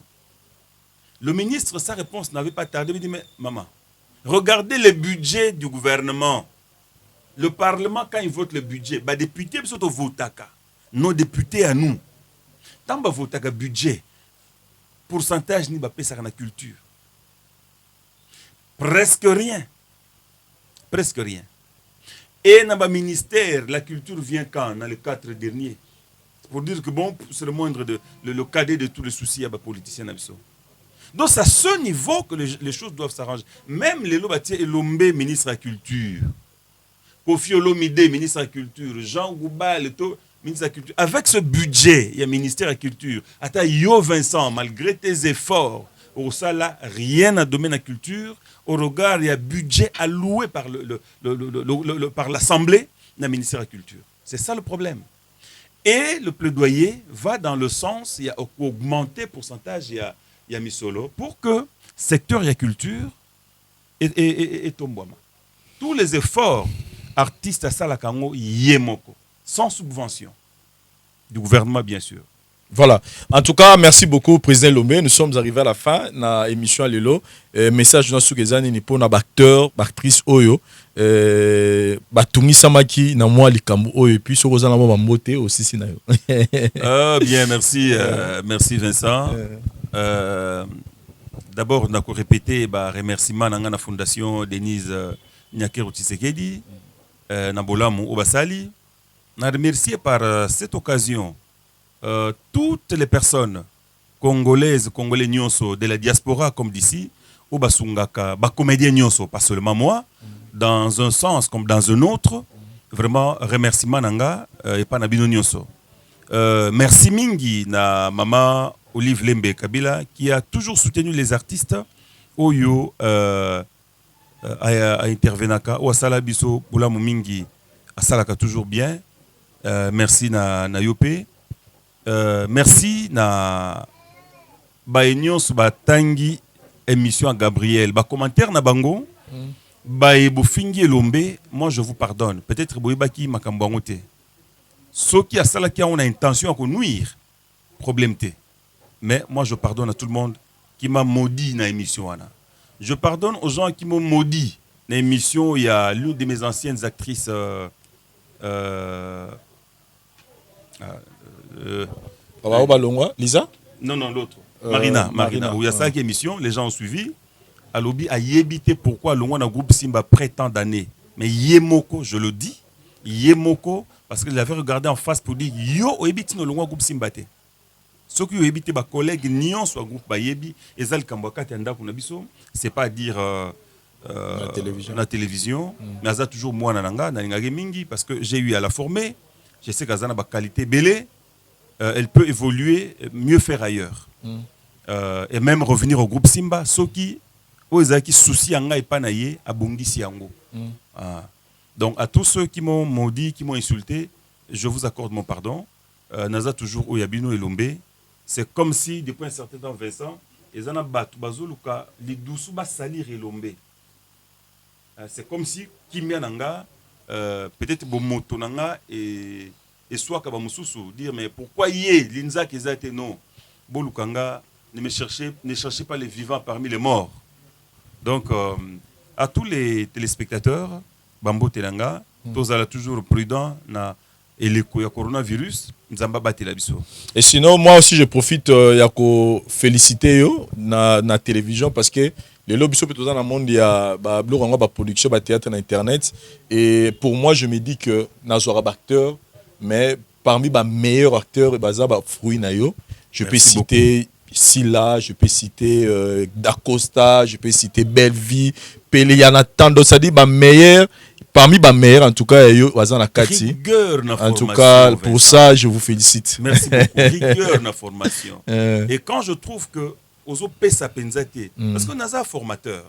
Le ministre, sa réponse n'avait pas tardé. Il dit, mais maman, regardez le budget du gouvernement. Le Parlement, quand il vote le budget, les députés sont votés. Nos députés à nous. Tant que voter le budget, pourcentage ni bapé ça dans la culture. Presque rien. Presque rien. Et dans le ministère, la culture vient quand? Dans les 4 derniers. Pour dire que bon, c'est le moindre le cadet de tous les soucis à les politiciens. Donc c'est à ce niveau que les choses doivent s'arranger. Même les Lobatier et Lombe, ministre de la Culture. Kofi Olomide, ministre de la Culture. Jean Gouba, ministre de la Culture. Avec ce budget, il y a ministère de la Culture. Attends, Yo Vincent, malgré tes efforts, au ça là, rien à domaine de la culture. Au regard, il y a budget alloué par par l'Assemblée dans le ministère de la Culture. C'est ça le problème. Et le plaidoyer va dans le sens, il y a augmenté le pourcentage, il y a mis solo, pour que le secteur de la culture est tombé. Tous les efforts artistes à Salakango, yemoko, sans subvention du gouvernement, bien sûr. Voilà. En tout cas, merci beaucoup, Président Lomé. Nous sommes arrivés à la fin de l'émission à Lelo. Message dans ce que j'ai dit pour acteur, actrice Oyo. Batumi Samaki, na moi likambo Oyo. Et puis, sur Rosa Namo Mambote aussi, si na yo. Bien, merci, merci Vincent. D'abord, on a répété remerciement à la Fondation Denise Nyakero Tshisekedi, Nabolamu Obasali. On a remercié par cette occasion toutes les personnes congolaises, congolais nyonso de la diaspora comme d'ici, ou basungaka, comédien nyonso, pas seulement moi, dans un sens comme dans un autre, vraiment remerciement nanga et pas nabino nyonso. Merci mingi na maman Olive Lembe Kabila qui a toujours soutenu les artistes oyo a intervenaka ou asala biso bula mingi asalaka toujours bien. Merci na yopé. Merci na baenyos batangi émission à Gabriel ba commentaire na bango ba bufingi Elombe. Moi je vous pardonne, peut-être boyebaki makambo ngote ceux qui a sala qui ont intention à nuire problème té, mais moi je pardonne à tout le monde qui m'a maudit na émission ana. Je pardonne aux gens qui m'ont maudit na émission. Il y a l'une de mes anciennes actrices Lisa? Non, l'autre. Marina. Où il y a ça qui émission, les gens ont suivi. À l'obi a yébité pourquoi le monde groupe Simba près tant d'années. Mais Yemoko, je le dis, Yemoko, parce qu'il avait regardé en face pour dire Yo, yébité no le groupe Simba. Ceux qui ont yébité, ma collègue Nyon soit groupe Bayebi, et Zal Kambaka Tenda Kunabiso, c'est pas dire la télévision, mais ça toujours moi Nananga, Nananga Mingi, parce que j'ai eu à la former. Je sais qu'elle a une qualité belle, elle peut évoluer, mieux faire ailleurs. Et même revenir au groupe Simba, ceux qui ont des soucis et pas à Bongi Siango. Donc à tous ceux qui m'ont maudit, qui m'ont insulté, je vous accorde mon pardon. Naza toujours Oyabino et Lombe. C'est comme si, depuis un certain temps, Vincent, ils ont battu Bazoluka, les douces salir et Lombe. C'est comme si Kimiananga. Peut-être Bomoto Nanga et soit Kabamususu dire mais pourquoi yé Linza Kezate non Bolukanga ne cherchez pas les vivants parmi les morts. Donc à tous les téléspectateurs Bambo Telanga tous allez toujours prudent na et le coronavirus Nzamba batela biso. Et sinon moi aussi je profite yako féliciter yo na télévision parce que les lobbies sont dans le monde, il y a la production, le théâtre, Internet. Et pour moi, je me dis que nous avons des acteurs, mais parmi les meilleurs acteurs, je peux citer Silla, je peux citer Dacosta, je peux citer Belleville, Pelé, il y en a tant d'autres. Ça dit parmi les meilleurs, en tout cas, il y a en tout cas, pour ça, je vous félicite. Merci beaucoup. Rigueur dans la formation. Et quand je trouve que parce que nous sommes formateur.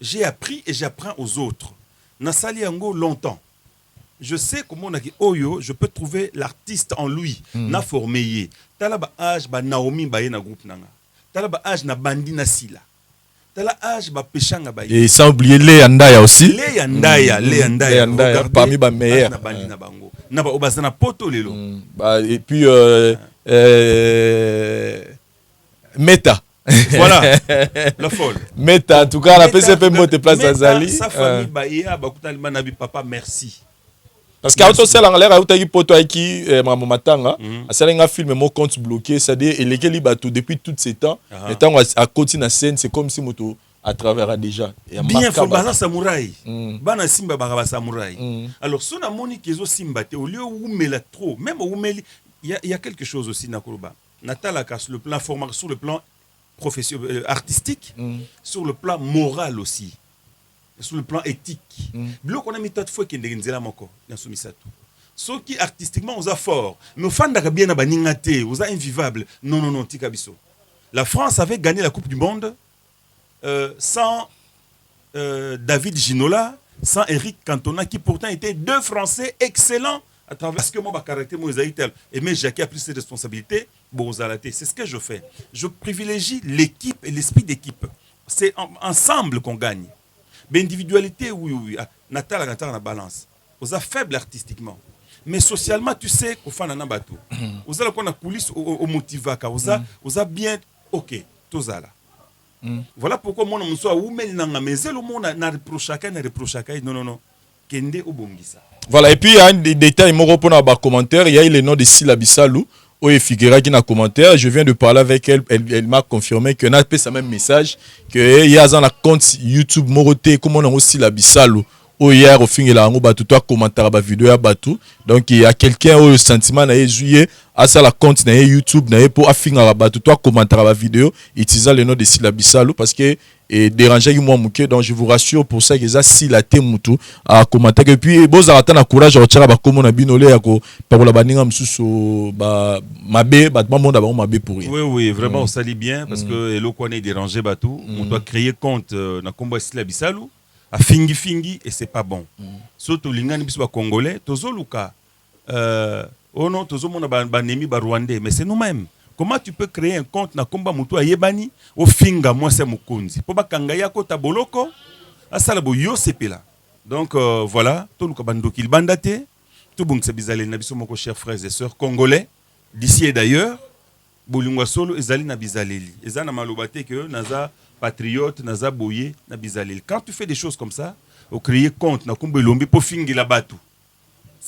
J'ai appris et j'apprends aux autres. Nasali Yango longtemps. Je sais comment Oyo, je peux trouver l'artiste en lui. Na formé. Talaba âge ba Naomi baye na groupe nanga. Talaba âge na Bandi na Sila. Talaba âge ba Peshanga baye. Et sans oublier les Andaya aussi. Les Andaya. Parmi les meilleurs. Na Bandi na bango. Na ba obasana poto lelo. Et puis Meta. Voilà, la folle. Mais en tout cas, la PCP mote place à Zali. Sa famille, papa, merci. Parce qu'à auto celle en l'air à outaki poto qui maman matanga a celle un film mon compte bloqué, c'est-à-dire il est bateau depuis tout ce temps. Le temps à côté na scène, c'est comme si moto à travers déjà. Bien faut baza samouraï. Bana simba baraba samouraï. Alors son amoni kezo simba te au lieu où mela trop, même où meli il y a quelque chose aussi na Koloba. Natala sur le plan formel, sur le plan professionnel artistique, sur le plan moral aussi. Sur le plan éthique. Bilo qu'on a mis toute fois qu'il y a des moko dans ce misato. Ceux qui artistiquement on a fort, mais fans d'aka bien na baningate, on a invivable. Non tika biso. La France avait gagné la Coupe du Monde sans David Ginola, sans Eric Cantona qui pourtant étaient deux Français excellents à travers ce que moi caractère moi tel. Et mais Jacques a pris ses responsabilités. Bon, c'est ce que je fais. Je privilégie l'équipe et l'esprit d'équipe. C'est ensemble qu'on gagne. Mais individualité, oui. Natal a la balance. Vous êtes faible artistiquement. Mais socialement, tu sais qu'on fait un bateau. Vous avez la coulisse au motivaka. Vous avez bien. Ok, tout ça là. Voilà pourquoi moi, je suis où mais le monde n'a reproché. Non. Kende au bongisa. Voilà, et puis il y a un détail, il m'a répondu à un commentaire. Il y a eu le nom de Sila Bissalou. Où est figuré qui n'a commentaire. Je viens de parler avec elle. Elle m'a confirmé que n'a pas ce même message. Que il y a un compte YouTube Moroté. Comment on a aussi la Bissalou. Où hier au fin il a un bateau. Toi commentaire à la vidéo à bateau. Donc il y a quelqu'un où le sentiment n'a joué. À ça la compte n'a YouTube n'a pour affinir à la bateau. Toi commentaire à la vidéo. Utilisant le nom de Sila Bissalou parce que et déranger moi mouké. Donc je vous rassure pour ça que ça si la té moutou à commenter et puis bon ça attend courage à tirer ba comme on a binolé à ko par la baninga msusu ba mabe ba monde ba mabe pour rien. Oui vraiment on s'allie bien parce que lo connaît déranger batou on doit créer compte na combat Sila Bissalou à fingi et c'est pas bon. Surtout lingani biso ba congolais tozo luka oh non tozo mona ba nemi ba rwandais mais c'est nous-mêmes. Comment tu peux créer un compte na komba mutu ayebani au finga moi c'est mukunzi po bakanga yako taboloko asala bo yo sepela. Donc voilà to luka bandoki il bandate tout bon c'est bizalé na biso moko chers frères et sœurs congolais d'ici et d'ailleurs bolingwa solo ezali na bizaleli ezana malobate que naza patriote naza boye na bizaleli. Quand tu fais des choses comme ça au créer compte na komba lombi po fingi la batu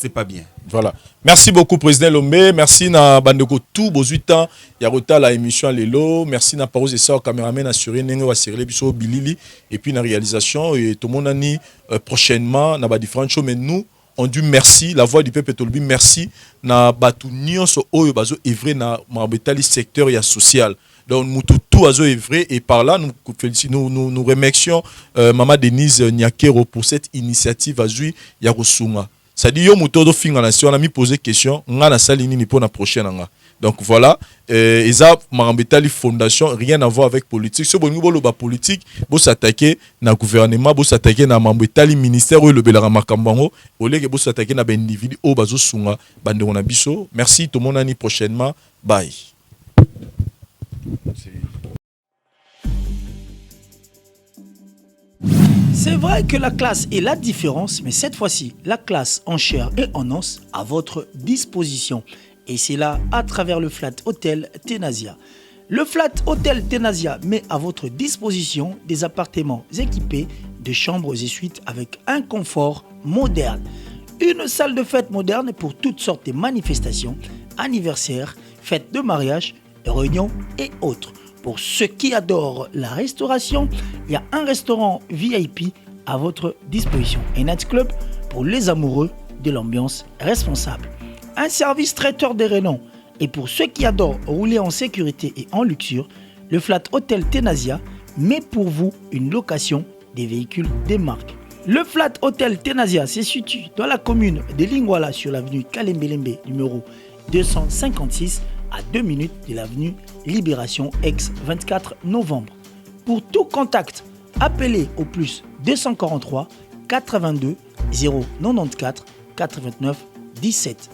c'est pas bien. Voilà. Merci beaucoup, Président Lombe. Merci na bandeko tout beau 8 ans. Yarota la émission Lelo. Merci na parole et ça caméraman assuré nengo wa serrer biso bilili et puis na réalisation et tout mon ani prochainement na ba différentes choses mais nous on dit merci la voix du peuple tolbi merci na batu nyonso oyo bazo evre na mabetali secteur ya social. Donc nous tout azo est vrai et par là nous remercions Maman Denise Nyakero pour cette initiative azui ya Rosunga. Ça dit yo mutodo finga na si on a mis posé question nga na salini ni pour la prochaine nga. Donc voilà eza marambetali fondation rien à voir avec politique. Ce bon niveau ba politique bo s'attaquer na gouvernement bo s'attaquer na marambetali ministère ou le belanga makambango au lieu que bo s'attaquer na ben individu o bazo sunga bande on a biso. Merci tout le monde ani prochainement. Bye. C'est vrai que la classe est la différence, mais cette fois-ci, la classe en chair et en os à votre disposition. Et c'est là à travers le Flat Hotel Tenasia. Le Flat Hotel Tenasia met à votre disposition des appartements équipés de chambres et suites avec un confort moderne. Une salle de fête moderne pour toutes sortes de manifestations, anniversaires, fêtes de mariage, réunions et autres. Pour ceux qui adorent la restauration, il y a un restaurant VIP à votre disposition. Un nightclub pour les amoureux de l'ambiance responsable. Un service traiteur de renom. Et pour ceux qui adorent rouler en sécurité et en luxure, le Flat Hotel Tenasia met pour vous une location des véhicules des marques. Le Flat Hotel Tenasia se situe dans la commune de Lingwala sur l'avenue Kalembelembe numéro 256 à 2 minutes de l'avenue Libération ex-24 novembre. Pour tout contact, appelez au plus 243 82 094 89 17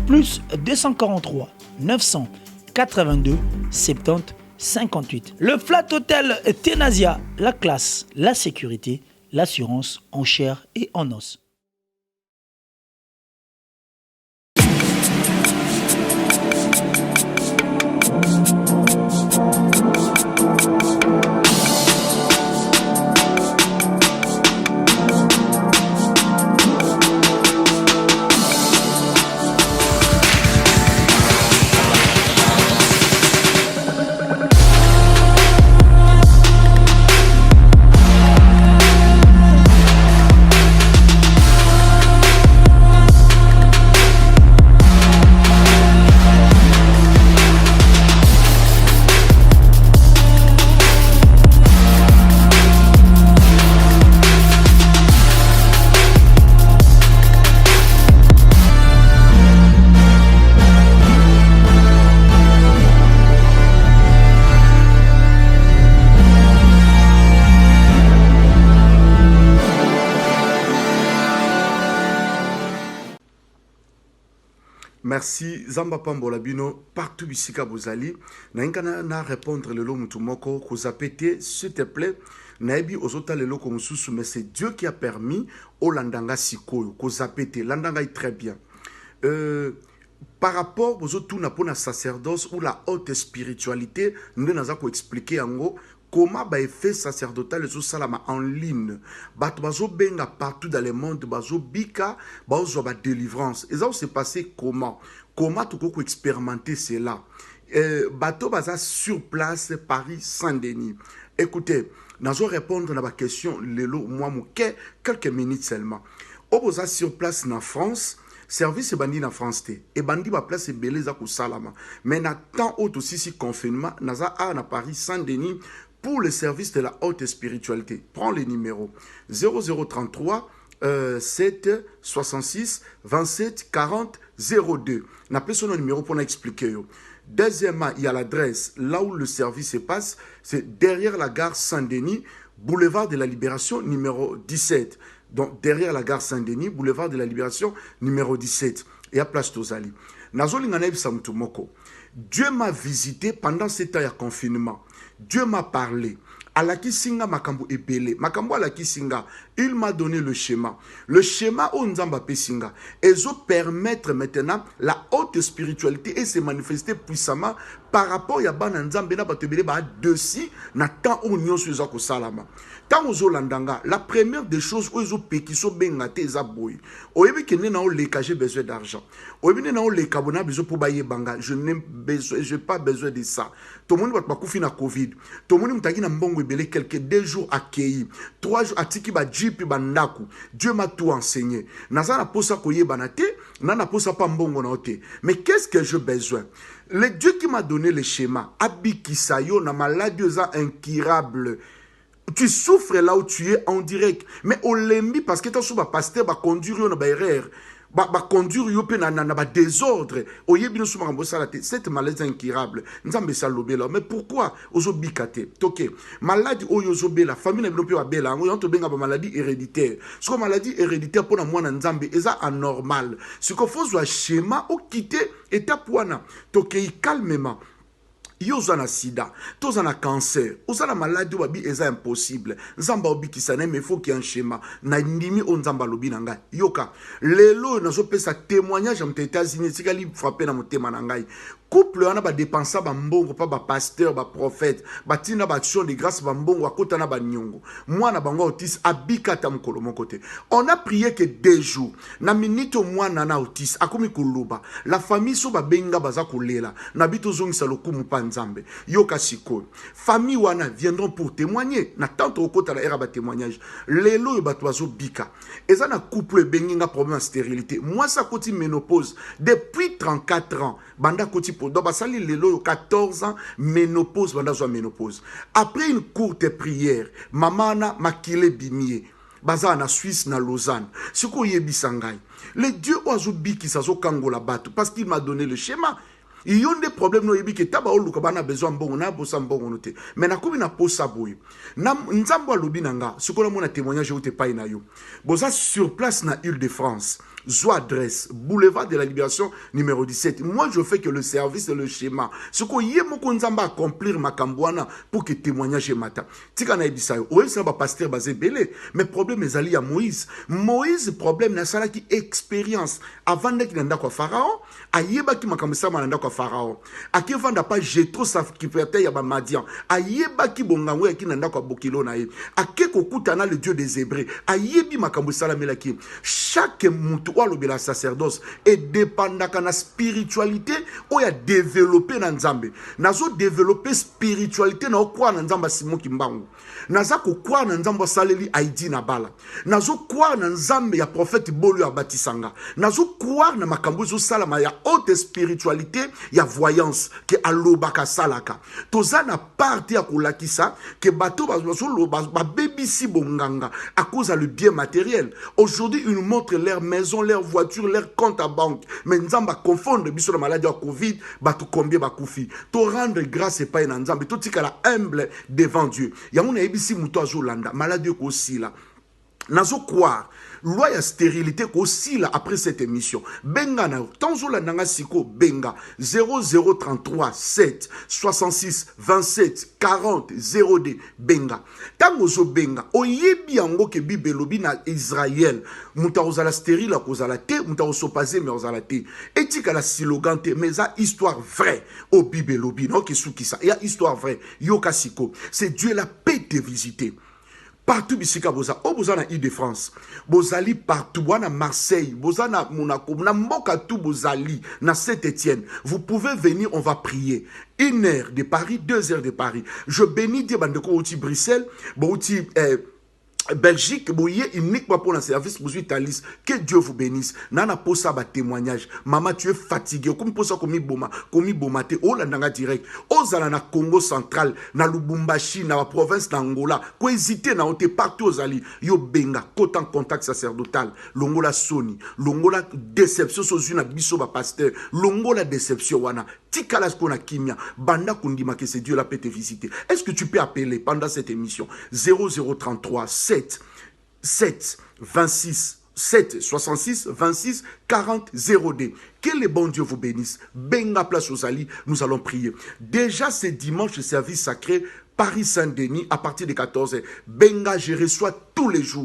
plus 243 982 70 58. Le Flat Hotel Tenasia, la classe, la sécurité, l'assurance en chair et en os. Merci Zamba Pambola Bino partout bisika bozali na répondre le lo mutu moko ko zapete s'il te plaît naibi ozota le lo ko mususu mais c'est Dieu qui a permis au landanga sikoyo ko zapete landanga est très bien par rapport aux autres na pona sacerdoce ou la haute spiritualité nous naza ko expliquer yango comment ba effet sacerdotal zo salama en ligne bato bazo benga partout dans le monde bazo bika bazo ba délivrance et ça s'est passé comment tu peux expérimenter cela bato baza sur place Paris Saint-Denis. Écoutez nazo répondre à la question lelo moi mouke quelques minutes seulement oboza sur place na France service bandi na France te et bandi ba place beleza ko salama mais na temps autre aussi si confinement naza na Paris Saint-Denis pour le service de la haute spiritualité. Prends les numéros 0033 7 66 27 40 02. N'appelez son numéro pour expliquer. Deuxièmement, il y a l'adresse là où le service se passe, c'est derrière la gare Saint-Denis, boulevard de la Libération numéro 17. Donc derrière la gare Saint-Denis, boulevard de la Libération numéro 17. Et à place Tozali. Dieu m'a visité pendant ces temps de confinement. Dieu m'a parlé. Alaki singa makambo epele. Makambo alaki singa. Il m'a donné le schéma. Le schéma au Nzamba Pesinga. Ezo permettre maintenant la haute spiritualité et se manifester puissamment par rapport à Bana Nzambe na batebele ba dessus na temps où nyon suza ko salama. Tant aux Landanga, la première des choses où ils ont pékiso bengate eza boy. Oyebi kene na o leka j'ai besoin d'argent. Oyebi na o leka bona besoin pour baye banga. Je n'ai besoin, j'ai pas besoin de ça. Tout le monde va bakufi na Covid. Tout le monde mutaki na mbongo ebele quelques 2 jours accueillis. 3 jours atiki ba jipi bandaku. Dieu m'a tout enseigné. Naza na posa koye banate, na posa pa mbongo na ote. Mais qu'est-ce que j'ai besoin? Le Dieu qui m'a donné le schéma, Abikisayo na maladie incurable. Tu souffres là où tu es en direct. Mais au lembi, parce que tu as pasteur, va conduire une erreur. Va conduire un désordre. Cette maladie incurable. Mais pourquoi? Ok. Maladie, la famille n'a pas maladie héréditaire. Ce que maladie héréditaire pour moi, c'est anormal. Ce qu'il faut, c'est schéma ou quitter étape. Ok, calmement. Yoza na sida, toza na cancer, oza na maladie wabi eza impossible. Nzamba obi kisane mais faut qu'il y ait un schéma. Na ndimi on nzamba lobi nanga. Yoka, lelo nazo pesa témoignage am États-Unis, sikali frappé na motema nangai. Couple wana ba dépensa ba mbongo pa ba pasteur ba prophète, ba tina ba action de grâce ba mbongo akota na ba nyongo. Mwana bango autis abika ta mukolo mon côté. On a prié que 2 jours. Na minute mwana na autis akomi kuluba. La famille so ba benga baza kolela. Na bito zongisa lokumu pa nzambe. Yoka siko. Famille wana viendront pour témoigner. Na tante okota la era ba témoignage. Lelo yo bato bazo bika. Eza na couple benginga problème de stérilité. Moi ça koti ménopause depuis 34 ans. Banda koti donc, basali lelo 14 ans, ménopause, ménopause. Après une courte prière, mamana makile bimie, baza na Suisse, na Lausanne. Ce qu'on y est bisangai. Le Dieu oazubi qui s'azo kangola batu, parce qu'il m'a donné le schéma. Il y a des problèmes no yebi ke taba oluka bana besoin mbongo na bosa mbongo note. Mais na kobi na posa boy. Na nzambo alobi nanga, ce qu'on a mon témoignage ou te paye na yo. Boza sur place na Île-de-France. Zo adresse, boulevard de la Libération numéro 17. Moi, je fais que le service et le schéma. Ce qu'on y est, mon konzamba accomplir ma kambouana pour que témoignage mata. Tika na ebisayo. Oui, c'est un pasteur basé belé. Mais problème est allé à Moïse. Moïse, problème na sala qui expérience. Avant d'être dans quoi Pharaon, ayeba qui m'a comme ça dans quoi Pharaon. A qui vanda pas Jétro sa qui peut être yaba Madian. Ayeba qui bongawe qui dans quoi Bokilo na ye. A qui kokutana le Dieu des Hébreux. Ayebi ma comme ça la melaki. Chaque moutou le sacerdoce et dépendant de la spiritualité ou ya développé dans Nzambe. Nazo développer spiritualité na okwa na Nzamba Simon Kimbangu. Naza ko kwa na Nzamba saleli Aidi na bala. Nazo kwa na Nzambe ya prophète Bolu ya Batisanga. Nazo kwa na makambo zo salama ya haute spiritualité ya voyance ke alobaka salaka. Toza na parti ya kolakisa ke bato ba baby si bonganga à cause le bien matériel. Aujourd'hui, ils nous montrent leur maison, leur voiture, leur compte à banque. Mais Nzamba confondre biso la maladie à Covid, batu combien bakoufi. To rendre grâce et pas en Nzamba, tout tika la humble devant Dieu. Ya mon ebisi muto azolanda, maladie aussi là. nazo croire loi ya stérilité aussi là après cette émission benga na tanzola nanga siko benga 0033 7 66 27 40 0D benga tango zo benga oyebi yango ke bibelobi na Israël muta ozala stérile kozala te muta osopazé mais ozala te etika la slogan te mais ça histoire vraie au bibelobi non kesuki ça ya histoire vraie yoka siko c'est Dieu la paix te visiter. Partout bisika boza, boza na Île-de-France, bozali partout, boza na Marseille, boza na Monaco, na mboka tout bozali, na Saint-Étienne. Vous pouvez venir, on va prier. 1 heure de Paris, 2 heures de Paris. Je bénis Dieu bandeko outi Bruxelles, outi Belgique, boye uniquement pour le service, vous Italie. Que Dieu vous bénisse. Nana posa ba témoignage. Maman, tu es fatigué. Comme posa komi boma te. Oh la nanga direct. Ozala na Congo central, na Lubumbashi, na la province d'Angola. Ko hésiter na ote partout ozali. Yo benga, kotan contact sacerdotal. Longola soni. Longola déception sozu na biso ba pasteur. Longola déception wana. Tikala skona kimia. Banda kundima que c'est Dieu la peut te visiter. Est-ce que tu peux appeler pendant cette émission 0033 7 26 7 66 26 40 0D. Que le bon Dieu vous bénisse. Benga place aux alliés, nous allons prier. Déjà ce dimanche, le service sacré Paris Saint-Denis à partir de 14h. Benga, je reçois tous les jours